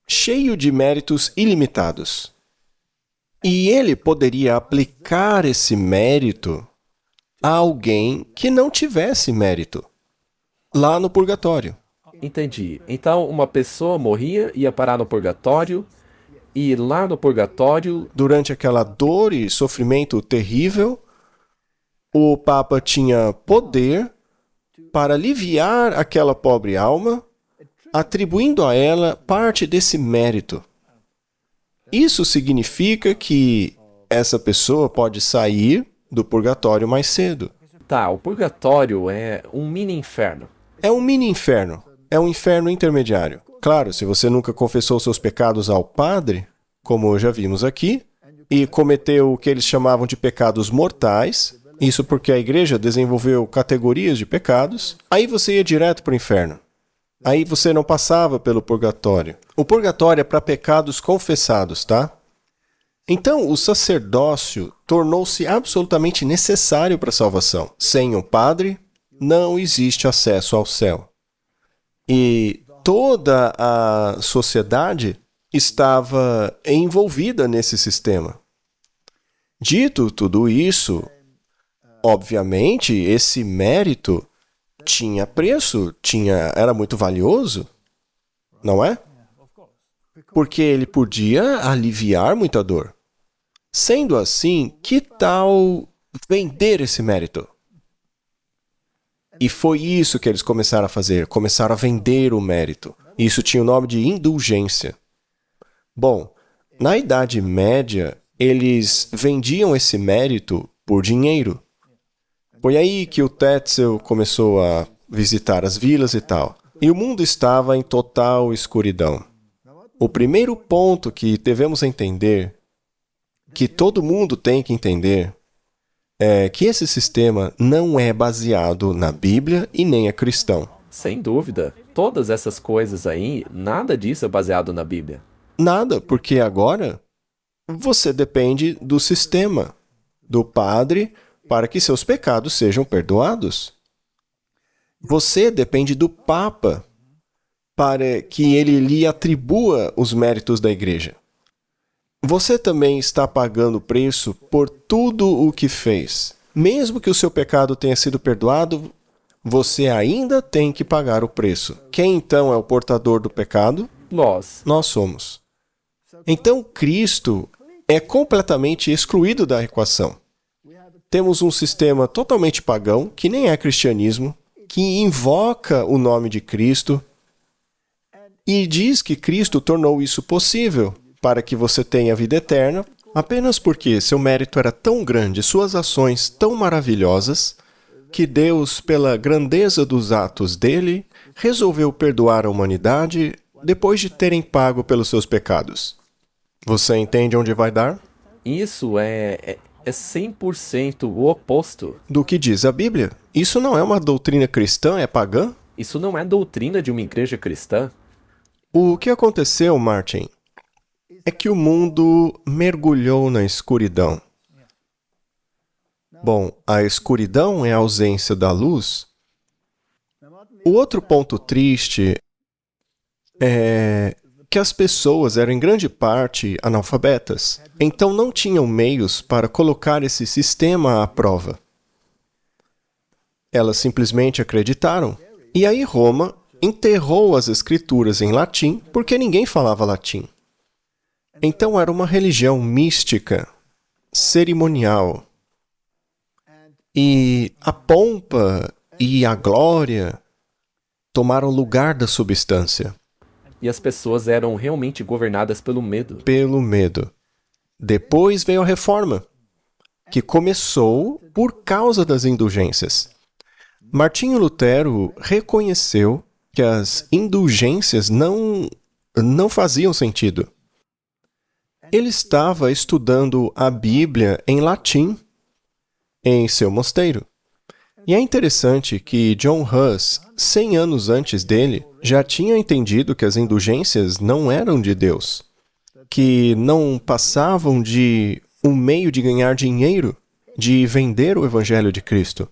cheio de méritos ilimitados. E ele poderia aplicar esse mérito a alguém que não tivesse mérito, lá no purgatório. Entendi. Então, uma pessoa morria, ia parar no purgatório, e lá no purgatório, Durante aquela dor e sofrimento terrível, o Papa tinha poder para aliviar aquela pobre alma, atribuindo a ela parte desse mérito. Isso significa que essa pessoa pode sair do purgatório mais cedo. tá, o purgatório é um mini inferno. É um mini inferno. É um inferno intermediário. Claro, se você nunca confessou seus pecados ao padre, como já vimos aqui, e cometeu o que eles chamavam de pecados mortais, isso porque a igreja desenvolveu categorias de pecados, aí você ia direto para o inferno. Aí você não passava pelo purgatório. O purgatório é para pecados confessados, tá? Então, o sacerdócio tornou-se absolutamente necessário para a salvação. Sem um padre, não existe acesso ao céu. E toda a sociedade estava envolvida nesse sistema. Dito tudo isso, obviamente, esse mérito tinha preço, era muito valioso, não é? Porque ele podia aliviar muita dor. Sendo assim, que tal vender esse mérito? E foi isso que eles começaram a fazer, começaram a vender o mérito. Isso tinha o nome de indulgência. Bom, na Idade Média, eles vendiam esse mérito por dinheiro. Foi aí que o Tetzel começou a visitar as vilas e tal. E o mundo estava em total escuridão. O primeiro ponto que devemos entender, que todo mundo tem que entender, é que esse sistema não é baseado na Bíblia e nem é cristão. Sem dúvida. Todas essas coisas aí, nada disso é baseado na Bíblia. Nada, porque agora você depende do sistema, do padre, para que seus pecados sejam perdoados. Você depende do Papa, para que ele lhe atribua os méritos da igreja. Você também está pagando o preço por tudo o que fez. Mesmo que o seu pecado tenha sido perdoado, você ainda tem que pagar o preço. Quem então é o portador do pecado? Nós. Nós somos. Então, Cristo é completamente excluído da equação. Temos um sistema totalmente pagão, que nem é cristianismo, que invoca o nome de Cristo e diz que Cristo tornou isso possível para que você tenha vida eterna, apenas porque seu mérito era tão grande, suas ações tão maravilhosas, que Deus, pela grandeza dos atos dele, resolveu perdoar a humanidade depois de terem pago pelos seus pecados. Você entende onde vai dar? Isso é 100% o oposto. Do que diz a Bíblia. Isso não é uma doutrina cristã, é pagã? Isso não é doutrina de uma igreja cristã. O que aconteceu, Martin, é que o mundo mergulhou na escuridão. Bom, a escuridão é a ausência da luz. O outro ponto triste é que as pessoas eram em grande parte analfabetas, então não tinham meios para colocar esse sistema à prova. Elas simplesmente acreditaram. E aí Roma enterrou as escrituras em latim porque ninguém falava latim. Então era uma religião mística, cerimonial. E a pompa e a glória tomaram lugar da substância. E as pessoas eram realmente governadas pelo medo. Pelo medo. Depois veio a reforma, que começou por causa das indulgências. Martinho Lutero reconheceu que as indulgências não faziam sentido. Ele estava estudando a Bíblia em latim em seu mosteiro. E é interessante que John Huss, 100 anos antes dele, já tinha entendido que as indulgências não eram de Deus, que não passavam de um meio de ganhar dinheiro, de vender o Evangelho de Cristo.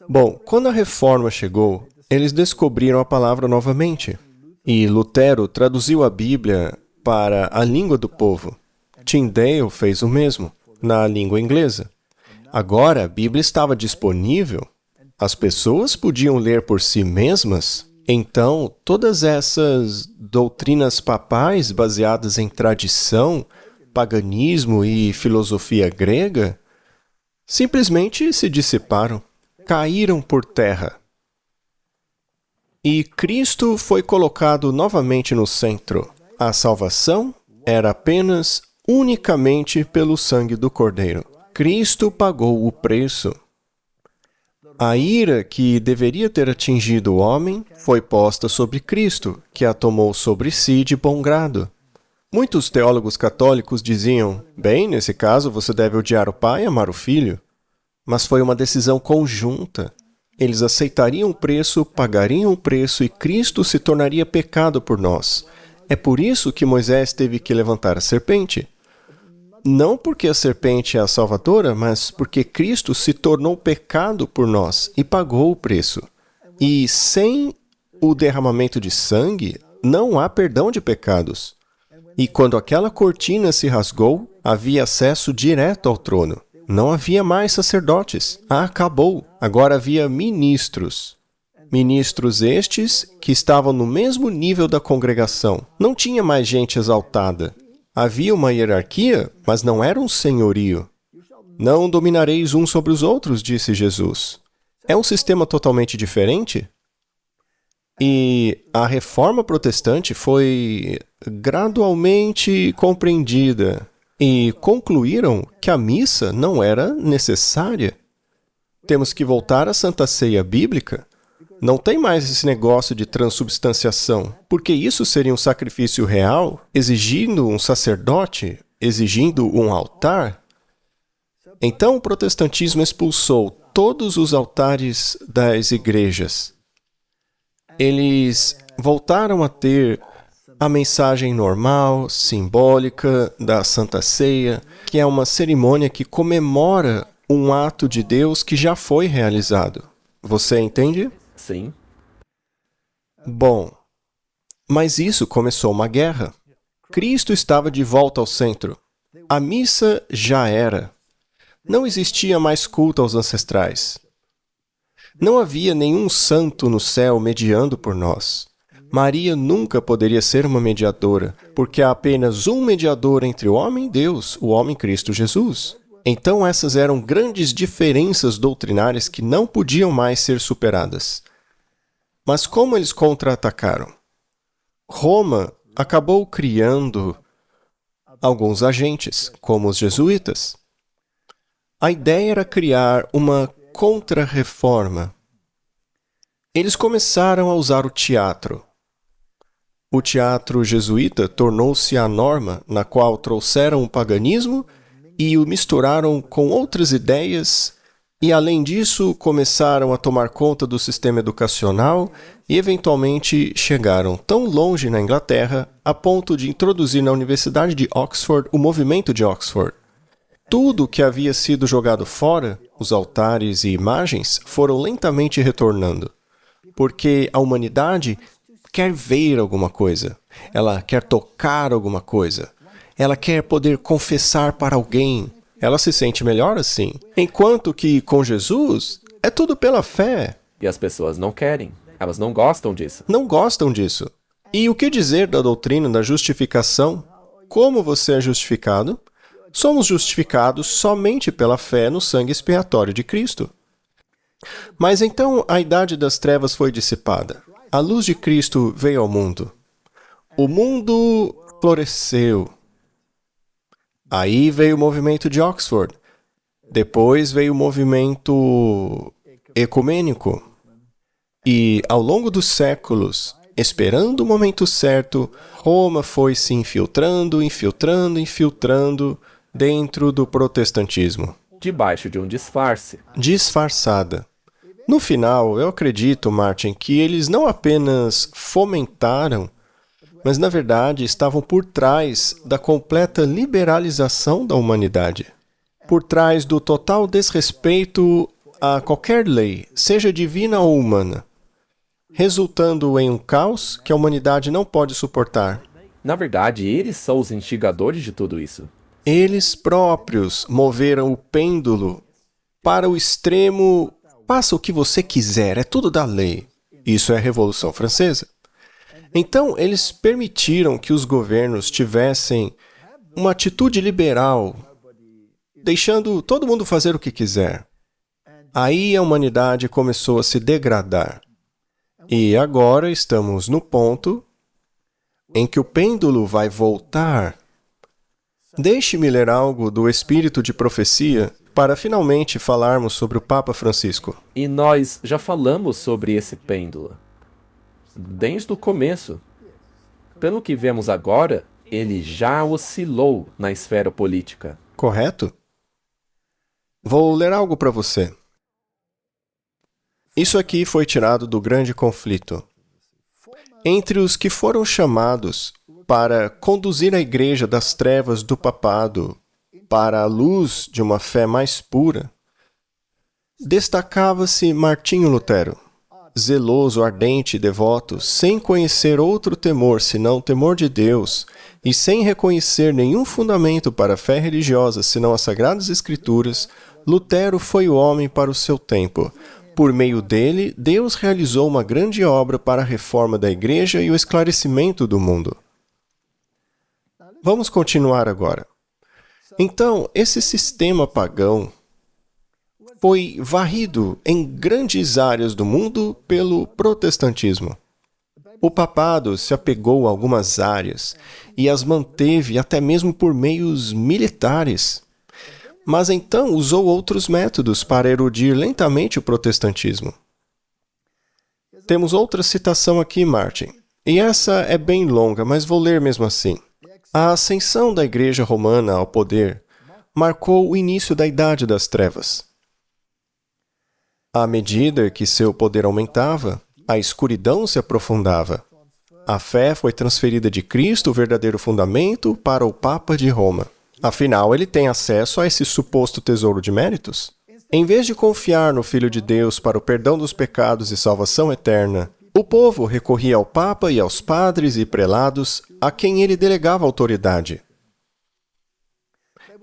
Bom, quando a Reforma chegou, eles descobriram a palavra novamente, e Lutero traduziu a Bíblia para a língua do povo. Tyndale fez o mesmo, na língua inglesa. Agora, a Bíblia estava disponível, as pessoas podiam ler por si mesmas, então todas essas doutrinas papais baseadas em tradição, paganismo e filosofia grega, simplesmente se dissiparam, caíram por terra. E Cristo foi colocado novamente no centro. A salvação era apenas, unicamente pelo sangue do Cordeiro. Cristo pagou o preço. A ira que deveria ter atingido o homem foi posta sobre Cristo, que a tomou sobre si de bom grado. Muitos teólogos católicos diziam, bem, nesse caso você deve odiar o pai e amar o filho. Mas foi uma decisão conjunta. Eles aceitariam o preço, pagariam o preço e Cristo se tornaria pecado por nós. É por isso que Moisés teve que levantar a serpente. Não porque a serpente é a salvadora, mas porque Cristo se tornou pecado por nós e pagou o preço. E sem o derramamento de sangue, não há perdão de pecados. E quando aquela cortina se rasgou, havia acesso direto ao trono. Não havia mais sacerdotes. Acabou. Agora havia ministros. Ministros estes que estavam no mesmo nível da congregação. Não tinha mais gente exaltada. Havia uma hierarquia, mas não era um senhorio. Não dominareis uns sobre os outros, disse Jesus. É um sistema totalmente diferente. E a reforma protestante foi gradualmente compreendida e concluíram que a missa não era necessária. Temos que voltar à Santa Ceia bíblica. Não tem mais esse negócio de transubstanciação, porque isso seria um sacrifício real, exigindo um sacerdote, exigindo um altar. Então o protestantismo expulsou todos os altares das igrejas. Eles voltaram a ter a mensagem normal, simbólica da Santa Ceia, que é uma cerimônia que comemora um ato de Deus que já foi realizado. Você entende? Sim. Bom, mas isso começou uma guerra. Cristo estava de volta ao centro. A missa já era. Não existia mais culto aos ancestrais. Não havia nenhum santo no céu mediando por nós. Maria nunca poderia ser uma mediadora, porque há apenas um mediador entre o homem e Deus, o homem Cristo Jesus. Então essas eram grandes diferenças doutrinárias que não podiam mais ser superadas. Mas como eles contra-atacaram? Roma acabou criando alguns agentes, como os jesuítas. A ideia era criar uma contra-reforma. Eles começaram a usar o teatro. O teatro jesuíta tornou-se a norma na qual trouxeram o paganismo e o misturaram com outras ideias e, além disso, começaram a tomar conta do sistema educacional e, eventualmente, chegaram tão longe na Inglaterra a ponto de introduzir na Universidade de Oxford o movimento de Oxford. Tudo que havia sido jogado fora, os altares e imagens, foram lentamente retornando, porque a humanidade quer ver alguma coisa, ela quer tocar alguma coisa, ela quer poder confessar para alguém, ela se sente melhor assim. Enquanto que com Jesus é tudo pela fé. E as pessoas não querem, elas não gostam disso. Não gostam disso. E o que dizer da doutrina da justificação? Como você é justificado? Somos justificados somente pela fé no sangue expiatório de Cristo. Mas então a idade das trevas foi dissipada. A luz de Cristo veio ao mundo. O mundo floresceu. Aí veio o movimento de Oxford. Depois veio o movimento ecumênico. E ao longo dos séculos, esperando o momento certo, Roma foi se infiltrando dentro do protestantismo. Debaixo de um disfarce. Disfarçada. No final, eu acredito, Martin, que eles não apenas fomentaram, mas na verdade estavam por trás da completa liberalização da humanidade. Por trás do total desrespeito a qualquer lei, seja divina ou humana, resultando em um caos que a humanidade não pode suportar. Na verdade, eles são os instigadores de tudo isso. Eles próprios moveram o pêndulo para o extremo. Faça o que você quiser, é tudo da lei. Isso é a Revolução Francesa. Então, eles permitiram que os governos tivessem uma atitude liberal, deixando todo mundo fazer o que quiser. Aí a humanidade começou a se degradar. E agora estamos no ponto em que o pêndulo vai voltar. Deixe-me ler algo do Espírito de Profecia para finalmente falarmos sobre o Papa Francisco. E nós já falamos sobre esse pêndulo. Desde o começo. Pelo que vemos agora, ele já oscilou na esfera política. Correto? Vou ler algo para você. Isso aqui foi tirado do grande conflito. Entre os que foram chamados para conduzir a igreja das trevas do papado para a luz de uma fé mais pura, destacava-se Martinho Lutero, zeloso, ardente e devoto, sem conhecer outro temor senão o temor de Deus, e sem reconhecer nenhum fundamento para a fé religiosa senão as Sagradas Escrituras, Lutero foi o homem para o seu tempo. Por meio dele, Deus realizou uma grande obra para a reforma da igreja e o esclarecimento do mundo. Vamos continuar agora. Então, esse sistema pagão foi varrido em grandes áreas do mundo pelo protestantismo. O papado se apegou a algumas áreas e as manteve até mesmo por meios militares. Mas então usou outros métodos para erudir lentamente o protestantismo. Temos outra citação aqui, Martin. E essa é bem longa, mas vou ler mesmo assim. A ascensão da Igreja Romana ao poder marcou o início da Idade das Trevas. À medida que seu poder aumentava, a escuridão se aprofundava. A fé foi transferida de Cristo, o verdadeiro fundamento, para o Papa de Roma. Afinal, ele tem acesso a esse suposto tesouro de méritos? Em vez de confiar no Filho de Deus para o perdão dos pecados e salvação eterna, o povo recorria ao Papa e aos padres e prelados a quem ele delegava autoridade.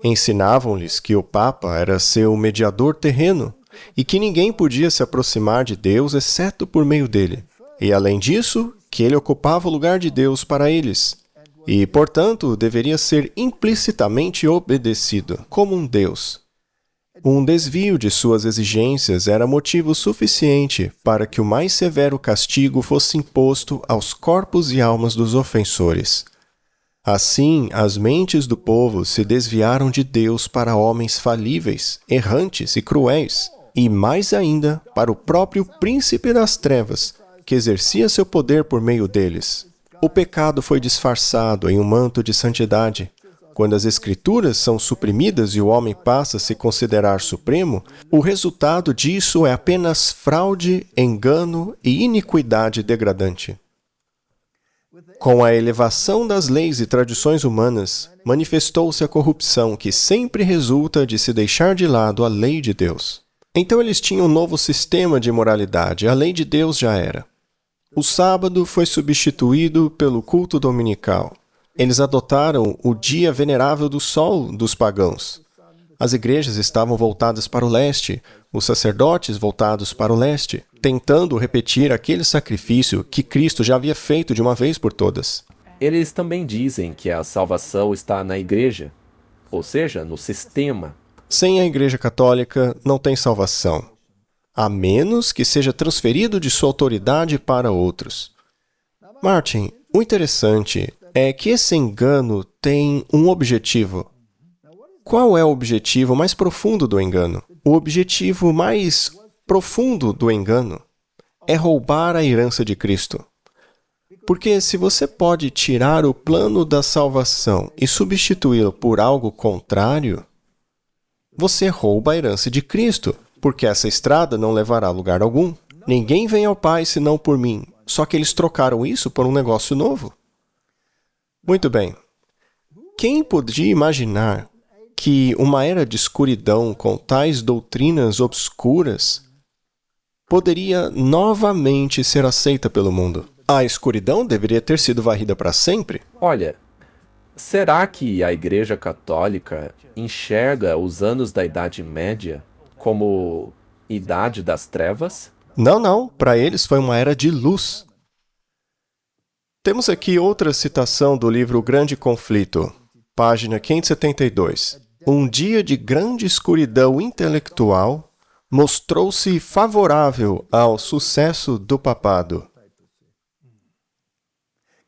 Ensinavam-lhes que o Papa era seu mediador terreno, e que ninguém podia se aproximar de Deus exceto por meio dele. E além disso, que ele ocupava o lugar de Deus para eles, e, portanto, deveria ser implicitamente obedecido, como um Deus. Um desvio de suas exigências era motivo suficiente para que o mais severo castigo fosse imposto aos corpos e almas dos ofensores. Assim, as mentes do povo se desviaram de Deus para homens falíveis, errantes e cruéis, e mais ainda para o próprio príncipe das trevas, que exercia seu poder por meio deles. O pecado foi disfarçado em um manto de santidade. Quando as Escrituras são suprimidas e o homem passa a se considerar supremo, o resultado disso é apenas fraude, engano e iniquidade degradante. Com a elevação das leis e tradições humanas, manifestou-se a corrupção que sempre resulta de se deixar de lado a lei de Deus. Então eles tinham um novo sistema de moralidade, a lei de Deus já era. O sábado foi substituído pelo culto dominical. Eles adotaram o dia venerável do sol dos pagãos. As igrejas estavam voltadas para o leste, os sacerdotes voltados para o leste, tentando repetir aquele sacrifício que Cristo já havia feito de uma vez por todas. Eles também dizem que a salvação está na igreja, ou seja, no sistema. Sem a Igreja Católica, não tem salvação, a menos que seja transferido de sua autoridade para outros. Martin, o interessante é que esse engano tem um objetivo. Qual é o objetivo mais profundo do engano? O objetivo mais profundo do engano é roubar a herança de Cristo. Porque se você pode tirar o plano da salvação e substituí-lo por algo contrário, você rouba a herança de Cristo, porque essa estrada não levará a lugar algum. Ninguém vem ao Pai senão por mim. Só que eles trocaram isso por um negócio novo. Muito bem. Quem podia imaginar que uma era de escuridão com tais doutrinas obscuras poderia novamente ser aceita pelo mundo? A escuridão deveria ter sido varrida para sempre? Olha, será que a Igreja Católica enxerga os anos da Idade Média como Idade das Trevas? Não. Para eles foi uma era de luz. Temos aqui outra citação do livro O Grande Conflito, página 572. Um dia de grande escuridão intelectual mostrou-se favorável ao sucesso do papado.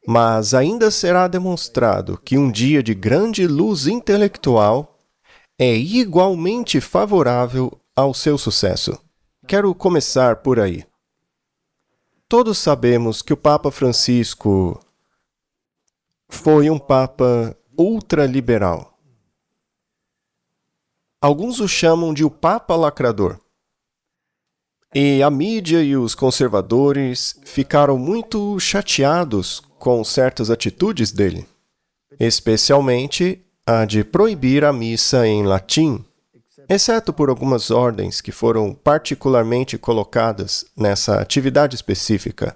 Mas ainda será demonstrado que um dia de grande luz intelectual é igualmente favorável ao seu sucesso. Quero começar por aí. Todos sabemos que o Papa Francisco foi um Papa ultraliberal. Alguns o chamam de o Papa Lacrador. E a mídia e os conservadores ficaram muito chateados com certas atitudes dele, especialmente a de proibir a missa em latim, exceto por algumas ordens que foram particularmente colocadas nessa atividade específica.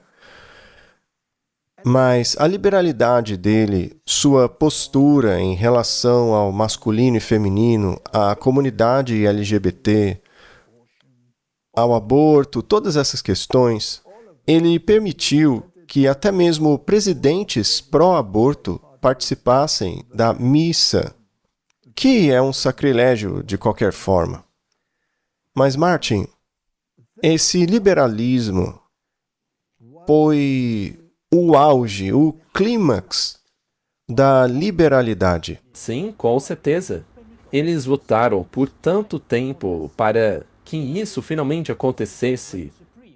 Mas a liberalidade dele, sua postura em relação ao masculino e feminino, à comunidade LGBT, ao aborto, todas essas questões, ele permitiu que até mesmo presidentes pró-aborto participassem da missa, que é um sacrilégio de qualquer forma. Mas, Martin, esse liberalismo foi o auge, o clímax da liberalidade. Sim, com certeza. Eles lutaram por tanto tempo para que isso finalmente acontecesse,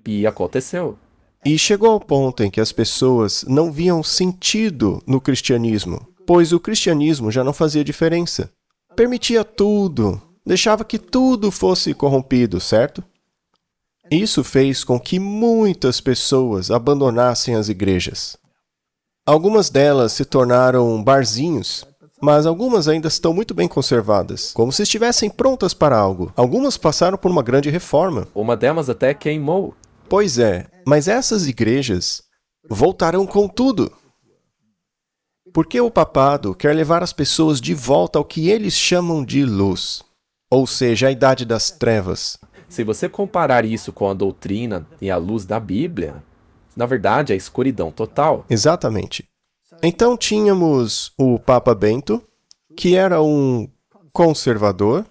e aconteceu. E chegou ao ponto em que as pessoas não viam sentido no cristianismo, pois o cristianismo já não fazia diferença. Permitia tudo, deixava que tudo fosse corrompido, certo? Isso fez com que muitas pessoas abandonassem as igrejas. Algumas delas se tornaram barzinhos, mas algumas ainda estão muito bem conservadas, como se estivessem prontas para algo. Algumas passaram por uma grande reforma. Uma delas até queimou. Pois é, mas essas igrejas voltarão com tudo. Porque o papado quer levar as pessoas de volta ao que eles chamam de luz, ou seja, a idade das trevas. Se você comparar isso com a doutrina e a luz da Bíblia, na verdade é escuridão total. Exatamente. Então tínhamos o Papa Bento, que era um conservador.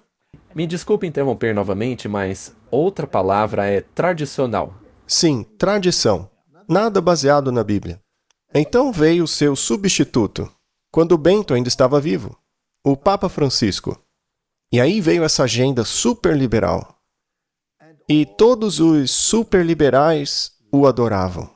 Me desculpe interromper novamente, mas outra palavra é tradicional. Sim, tradição. Nada baseado na Bíblia. Então veio o seu substituto, quando Bento ainda estava vivo, o Papa Francisco. E aí veio essa agenda superliberal. E todos os superliberais o adoravam.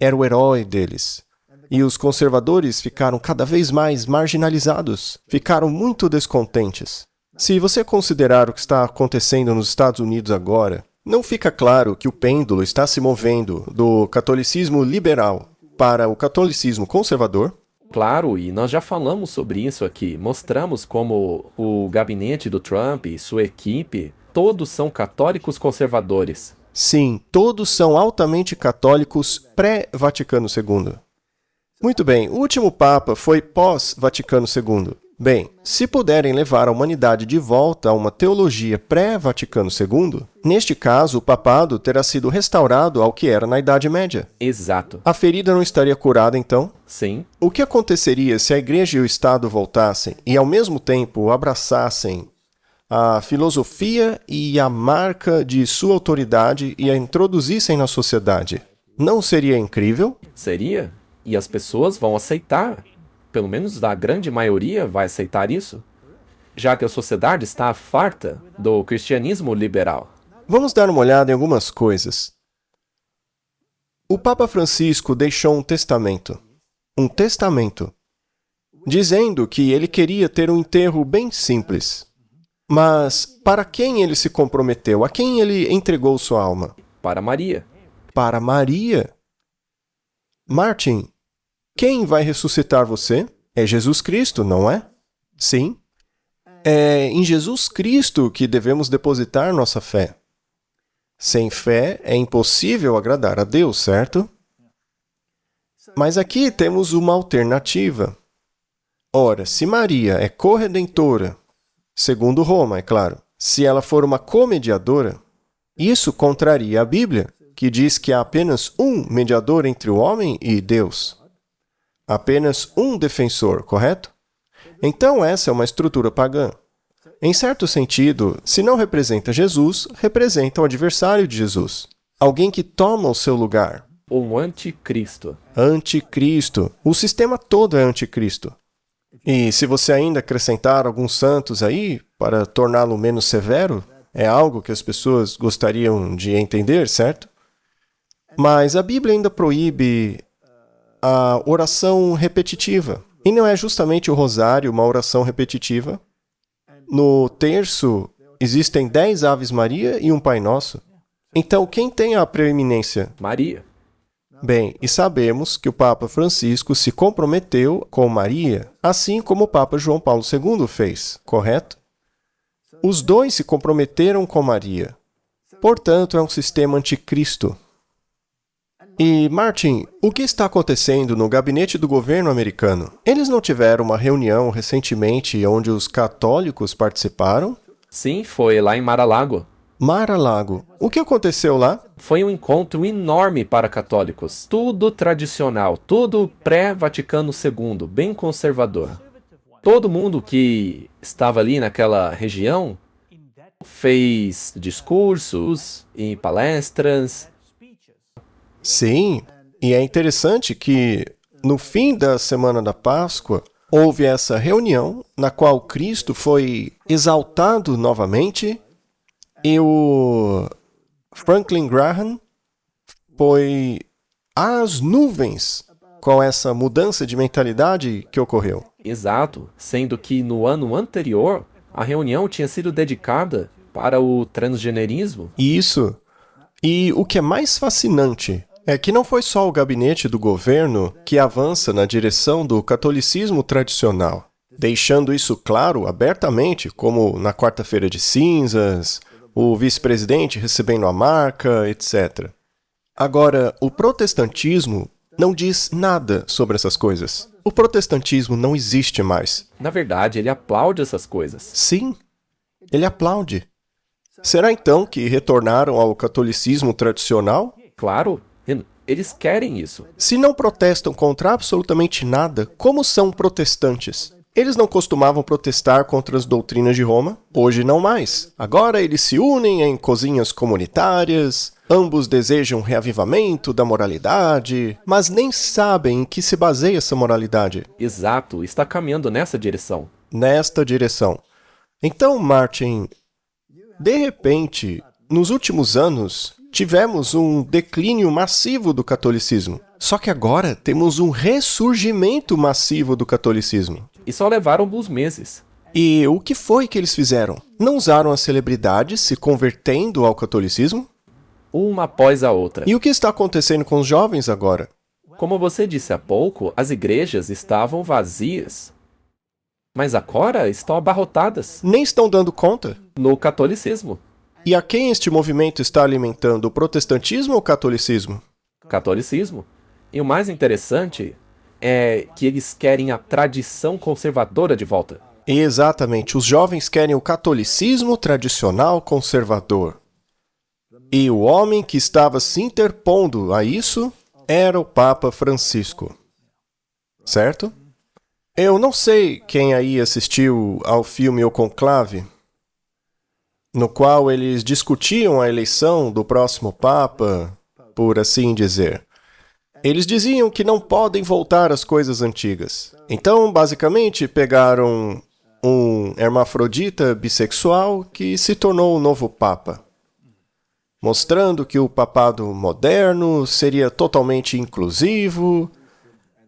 Era o herói deles. E os conservadores ficaram cada vez mais marginalizados, ficaram muito descontentes. Se você considerar o que está acontecendo nos Estados Unidos agora, não fica claro que o pêndulo está se movendo do catolicismo liberal para o catolicismo conservador? Claro, e nós já falamos sobre isso aqui. Mostramos como o gabinete do Trump e sua equipe, todos são católicos conservadores. Sim, todos são altamente católicos pré-Vaticano II. Muito bem, o último Papa foi pós-Vaticano II. Bem, se puderem levar a humanidade de volta a uma teologia pré-Vaticano II, neste caso o papado terá sido restaurado ao que era na Idade Média. Exato. A ferida não estaria curada, então? Sim. O que aconteceria se a Igreja e o Estado voltassem e, ao mesmo tempo, abraçassem a filosofia e a marca de sua autoridade e a introduzissem na sociedade? Não seria incrível? Seria? E as pessoas vão aceitar. Pelo menos a grande maioria vai aceitar isso, já que a sociedade está farta do cristianismo liberal. Vamos dar uma olhada em algumas coisas. O Papa Francisco deixou um testamento, dizendo que ele queria ter um enterro bem simples. Mas para quem ele se comprometeu? A quem ele entregou sua alma? Para Maria. Para Maria. Martin, quem vai ressuscitar você? É Jesus Cristo, não é? Sim. É em Jesus Cristo que devemos depositar nossa fé. Sem fé é impossível agradar a Deus, certo? Mas aqui temos uma alternativa. Ora, se Maria é corredentora, segundo Roma, é claro, se ela for uma comediadora, isso contraria a Bíblia, que diz que há apenas um mediador entre o homem e Deus. Apenas um defensor, correto? Então essa é uma estrutura pagã. Em certo sentido, se não representa Jesus, representa o adversário de Jesus. Alguém que toma o seu lugar. O anticristo. Anticristo. O sistema todo é anticristo. E se você ainda acrescentar alguns santos aí, para torná-lo menos severo, é algo que as pessoas gostariam de entender, certo? Mas a Bíblia ainda proíbe a oração repetitiva. E não é justamente o rosário uma oração repetitiva? No terço, existem 10 Aves Maria e um Pai Nosso. Então, quem tem a preeminência? Maria. Bem, e sabemos que o Papa Francisco se comprometeu com Maria, assim como o Papa João Paulo II fez, correto? Os dois se comprometeram com Maria. Portanto, é um sistema anticristo. E, Martin, o que está acontecendo no gabinete do governo americano? Eles não tiveram uma reunião recentemente onde os católicos participaram? Sim, foi lá em Mar-a-Lago. Mar-a-Lago. O que aconteceu lá? Foi um encontro enorme para católicos. Tudo tradicional, tudo pré-Vaticano II, bem conservador. Todo mundo que estava ali naquela região fez discursos e palestras. Sim, e é interessante que no fim da Semana da Páscoa houve essa reunião na qual Cristo foi exaltado novamente e o Franklin Graham foi às nuvens com essa mudança de mentalidade que ocorreu. Exato, sendo que no ano anterior a reunião tinha sido dedicada para o transgenerismo. Isso. E o que é mais fascinante é que não foi só o gabinete do governo que avança na direção do catolicismo tradicional, deixando isso claro abertamente, como na quarta-feira de cinzas, o vice-presidente recebendo a marca, etc. Agora, o protestantismo não diz nada sobre essas coisas. O protestantismo não existe mais. Na verdade, ele aplaude essas coisas. Sim, ele aplaude. Será então que retornaram ao catolicismo tradicional? Claro, eles querem isso. Se não protestam contra absolutamente nada, como são protestantes? Eles não costumavam protestar contra as doutrinas de Roma? Hoje não mais. Agora eles se unem em cozinhas comunitárias, ambos desejam reavivamento da moralidade, mas nem sabem em que se baseia essa moralidade. Exato, está caminhando nessa direção. Nesta direção. Então, Martin, de repente, nos últimos anos, tivemos um declínio massivo do catolicismo. Só que agora temos um ressurgimento massivo do catolicismo. E só levaram alguns meses. E o que foi que eles fizeram? Não usaram as celebridades se convertendo ao catolicismo? Uma após a outra. E o que está acontecendo com os jovens agora? Como você disse há pouco, as igrejas estavam vazias. Mas agora estão abarrotadas Nem estão dando conta. no catolicismo. E a quem este movimento está alimentando, o protestantismo ou o catolicismo? Catolicismo. E o mais interessante é que eles querem a tradição conservadora de volta. Exatamente, os jovens querem o catolicismo tradicional conservador. E o homem que estava se interpondo a isso era o Papa Francisco. Certo? Eu não sei quem aí assistiu ao filme O Conclave, no qual eles discutiam a eleição do próximo Papa, por assim dizer. Eles diziam que não podem voltar às coisas antigas. Então, basicamente, pegaram um hermafrodita bissexual que se tornou o novo Papa, mostrando que o papado moderno seria totalmente inclusivo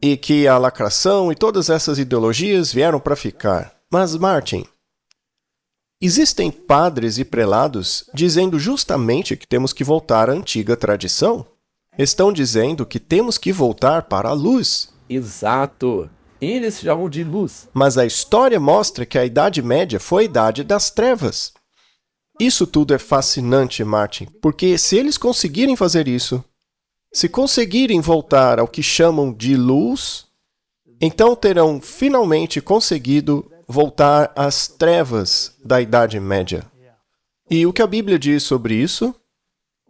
e que a lacração e todas essas ideologias vieram para ficar. Mas, Martin, existem padres e prelados dizendo justamente que temos que voltar à antiga tradição. Estão dizendo que temos que voltar para a luz. Exato. Eles chamam de luz. Mas a história mostra que a Idade Média foi a Idade das Trevas. Isso tudo é fascinante, Martin, porque se eles conseguirem fazer isso, se conseguirem voltar ao que chamam de luz, então terão finalmente conseguido voltar às trevas da Idade Média. E o que a Bíblia diz sobre isso?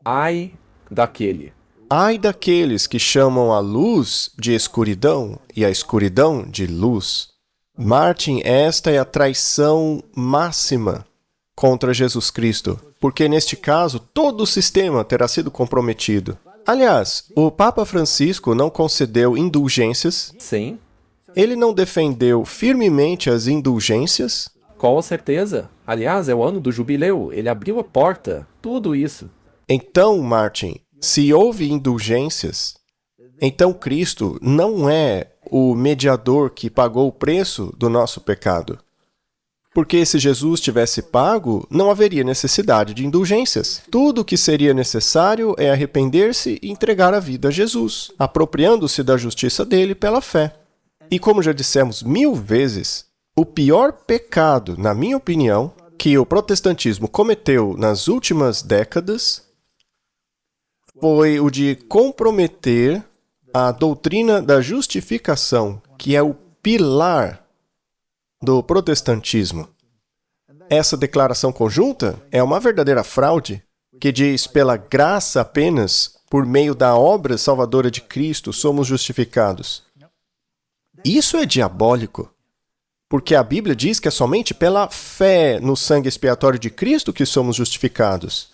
Ai daquele. Ai daqueles que chamam a luz de escuridão e a escuridão de luz. Martin, esta é a traição máxima contra Jesus Cristo, porque neste caso todo o sistema terá sido comprometido. Aliás, o Papa Francisco não concedeu indulgências, Sim, ele não defendeu firmemente as indulgências, com certeza. Aliás, é o ano do jubileu. Ele abriu a porta. Tudo isso. Então, Martin, se houve indulgências, então Cristo não é o mediador que pagou o preço do nosso pecado. Porque se Jesus tivesse pago, não haveria necessidade de indulgências. Tudo o que seria necessário é arrepender-se e entregar a vida a Jesus, apropriando-se da justiça dele pela fé. E como já dissemos 1000 vezes, o pior pecado, na minha opinião, que o protestantismo cometeu nas últimas décadas foi o de comprometer a doutrina da justificação, que é o pilar do protestantismo. Essa declaração conjunta é uma verdadeira fraude, que diz, pela graça apenas, por meio da obra salvadora de Cristo, somos justificados. Isso é diabólico, porque a Bíblia diz que é somente pela fé no sangue expiatório de Cristo que somos justificados.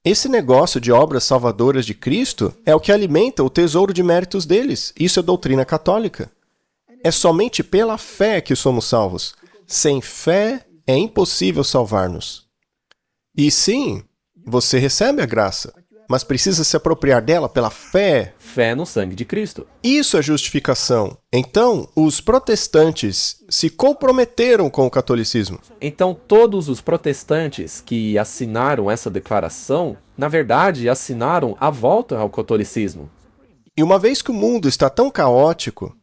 Esse negócio de obras salvadoras de Cristo é o que alimenta o tesouro de méritos deles. Isso é doutrina católica. É somente pela fé que somos salvos. Sem fé, é impossível salvar-nos. E sim, você recebe a graça, mas precisa se apropriar dela pela fé. Fé no sangue de Cristo. Isso é justificação. Então, os protestantes se comprometeram com o catolicismo. Então, todos os protestantes que assinaram essa declaração, na verdade, assinaram a volta ao catolicismo. E uma vez que o mundo está tão caótico,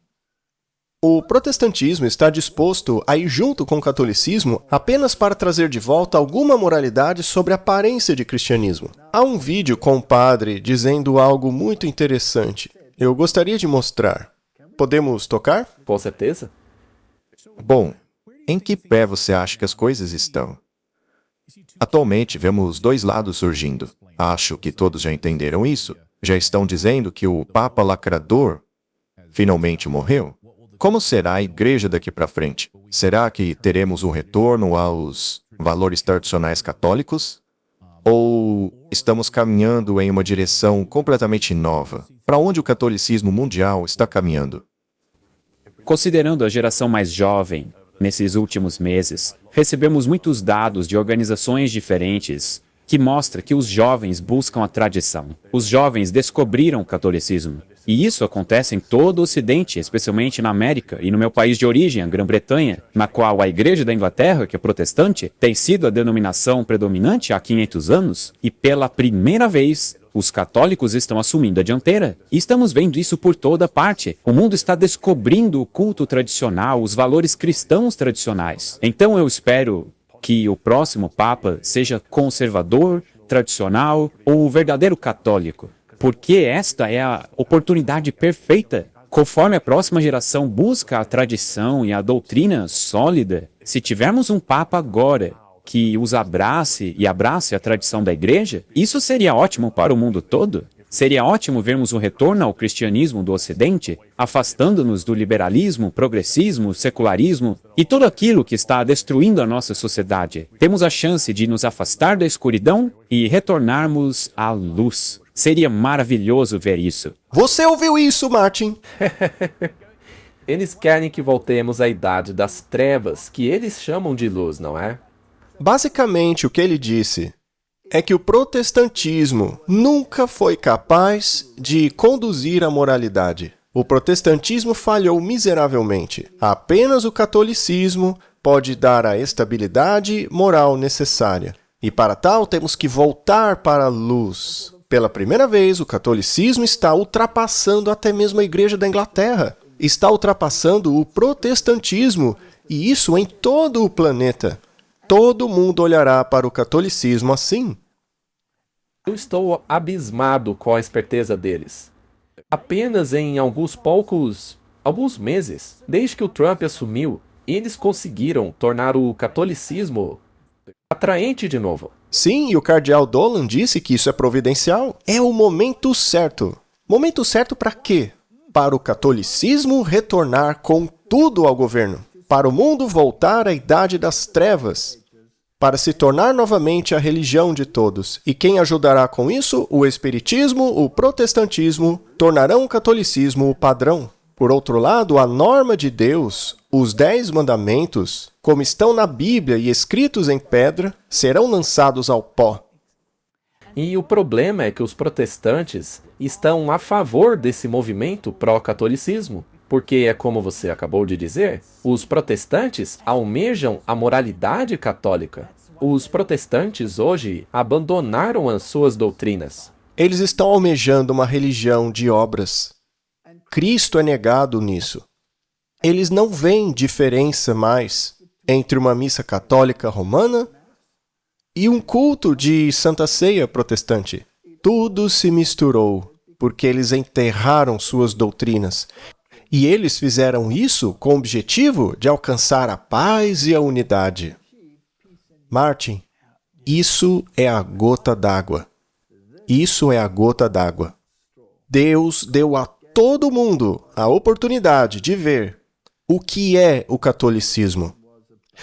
o protestantismo está disposto a ir junto com o catolicismo apenas para trazer de volta alguma moralidade sobre a aparência de cristianismo. Há um vídeo com um padre dizendo algo muito interessante. Eu gostaria de mostrar. Podemos tocar? Com certeza. Bom, em que pé você acha que as coisas estão? Atualmente, vemos dois lados surgindo. Acho que todos já entenderam isso. Já estão dizendo que o Papa lacrador finalmente morreu. Como será a igreja daqui para frente? Será que teremos um retorno aos valores tradicionais católicos? Ou estamos caminhando em uma direção completamente nova? Para onde o catolicismo mundial está caminhando? Considerando a geração mais jovem, nesses últimos meses, recebemos muitos dados de organizações diferentes que mostram que os jovens buscam a tradição. Os jovens descobriram o catolicismo. E isso acontece em todo o Ocidente, especialmente na América e no meu país de origem, a Grã-Bretanha, na qual a Igreja da Inglaterra, que é protestante, tem sido a denominação predominante há 500 anos, e pela primeira vez, os católicos estão assumindo a dianteira. E estamos vendo isso por toda parte. O mundo está descobrindo o culto tradicional, os valores cristãos tradicionais. Então eu espero que o próximo Papa seja conservador, tradicional ou verdadeiro católico. Porque esta é a oportunidade perfeita. Conforme a próxima geração busca a tradição e a doutrina sólida, se tivermos um Papa agora que os abrace e abrace a tradição da Igreja, isso seria ótimo para o mundo todo. Seria ótimo vermos um retorno ao cristianismo do Ocidente, afastando-nos do liberalismo, progressismo, secularismo e tudo aquilo que está destruindo a nossa sociedade. Temos a chance de nos afastar da escuridão e retornarmos à luz. Seria maravilhoso ver isso. Você ouviu isso, Martin? Eles querem que voltemos à idade das trevas, que eles chamam de luz, não é? Basicamente, o que ele disse é que o protestantismo nunca foi capaz de conduzir a moralidade. O protestantismo falhou miseravelmente. Apenas o catolicismo pode dar a estabilidade moral necessária. E para tal, temos que voltar para a luz. Pela primeira vez, o catolicismo está ultrapassando até mesmo a Igreja da Inglaterra. Está ultrapassando o protestantismo, e isso em todo o planeta. Todo mundo olhará para o catolicismo assim. Eu estou abismado com a esperteza deles. Apenas em alguns meses, desde que o Trump assumiu, eles conseguiram tornar o catolicismo atraente de novo. Sim, e o cardeal Dolan disse que isso é providencial. É o momento certo. Momento certo para quê? Para o catolicismo retornar com tudo ao governo. Para o mundo voltar à idade das trevas. Para se tornar novamente a religião de todos. E quem ajudará com isso? O espiritismo, o protestantismo, tornarão o catolicismo o padrão. Por outro lado, a norma de Deus, os 10 mandamentos, como estão na Bíblia e escritos em pedra, serão lançados ao pó. E o problema é que os protestantes estão a favor desse movimento pró-catolicismo. Porque é como você acabou de dizer, os protestantes almejam a moralidade católica. Os protestantes hoje abandonaram as suas doutrinas. Eles estão almejando uma religião de obras. Cristo é negado nisso. Eles não veem diferença mais entre uma missa católica romana e um culto de Santa Ceia protestante. Tudo se misturou, porque eles enterraram suas doutrinas. E eles fizeram isso com o objetivo de alcançar a paz e a unidade. Martin, isso é a gota d'água. Isso é a gota d'água. Deus deu a todo mundo a oportunidade de ver o que é o catolicismo.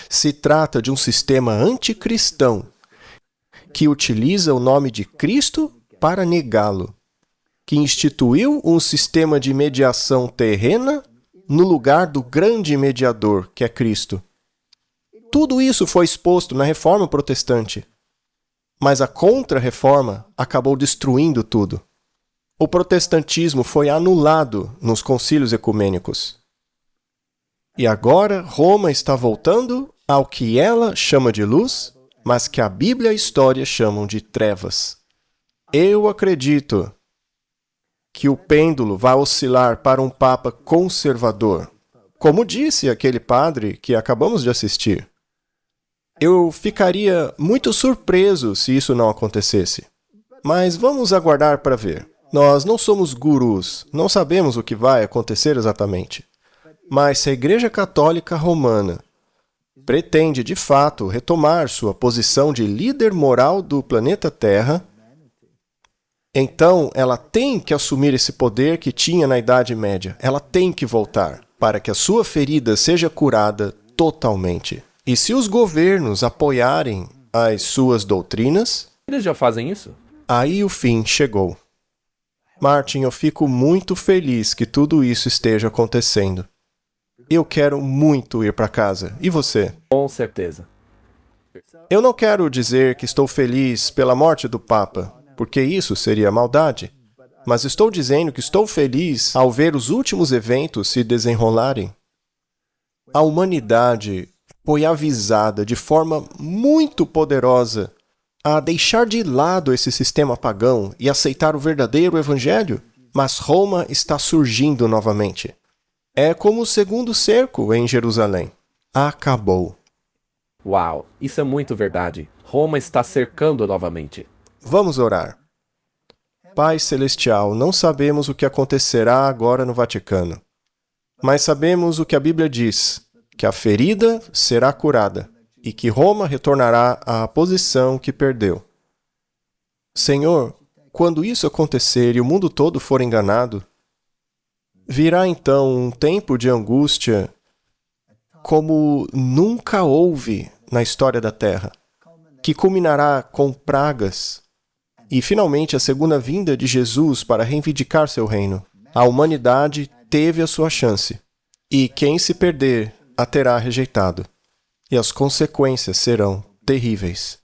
Se trata de um sistema anticristão que utiliza o nome de Cristo para negá-lo, que instituiu um sistema de mediação terrena no lugar do grande mediador, que é Cristo. Tudo isso foi exposto na Reforma Protestante, mas a Contra-Reforma acabou destruindo tudo. O protestantismo foi anulado nos concílios ecumênicos. E agora Roma está voltando ao que ela chama de luz, mas que a Bíblia e a história chamam de trevas. Eu acredito que o pêndulo vai oscilar para um papa conservador. Como disse aquele padre que acabamos de assistir. Eu ficaria muito surpreso se isso não acontecesse. Mas vamos aguardar para ver. Nós não somos gurus, não sabemos o que vai acontecer exatamente. Mas se a Igreja Católica Romana pretende, de fato, retomar sua posição de líder moral do planeta Terra, então ela tem que assumir esse poder que tinha na Idade Média. Ela tem que voltar para que a sua ferida seja curada totalmente. E se os governos apoiarem as suas doutrinas, Eles já fazem isso? aí o fim chegou. Martin, eu fico muito feliz que tudo isso esteja acontecendo. Eu quero muito ir para casa. E você? Com certeza. Eu não quero dizer que estou feliz pela morte do Papa, porque isso seria maldade. Mas estou dizendo que estou feliz ao ver os últimos eventos se desenrolarem. A humanidade foi avisada de forma muito poderosa a deixar de lado esse sistema pagão e aceitar o verdadeiro evangelho, mas Roma está surgindo novamente. É como o segundo cerco em Jerusalém. Acabou. Uau, isso é muito verdade. Roma está cercando novamente. Vamos orar. Pai Celestial, não sabemos o que acontecerá agora no Vaticano, mas sabemos o que a Bíblia diz, que a ferida será curada e que Roma retornará à posição que perdeu. Senhor, quando isso acontecer e o mundo todo for enganado, virá então um tempo de angústia como nunca houve na história da Terra, que culminará com pragas e, finalmente, a segunda vinda de Jesus para reivindicar seu reino. A humanidade teve a sua chance, e quem se perder a terá rejeitado, e as consequências serão terríveis.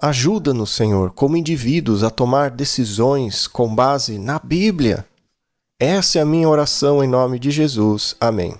Ajuda-nos, Senhor, como indivíduos a tomar decisões com base na Bíblia. Essa é a minha oração em nome de Jesus. Amém.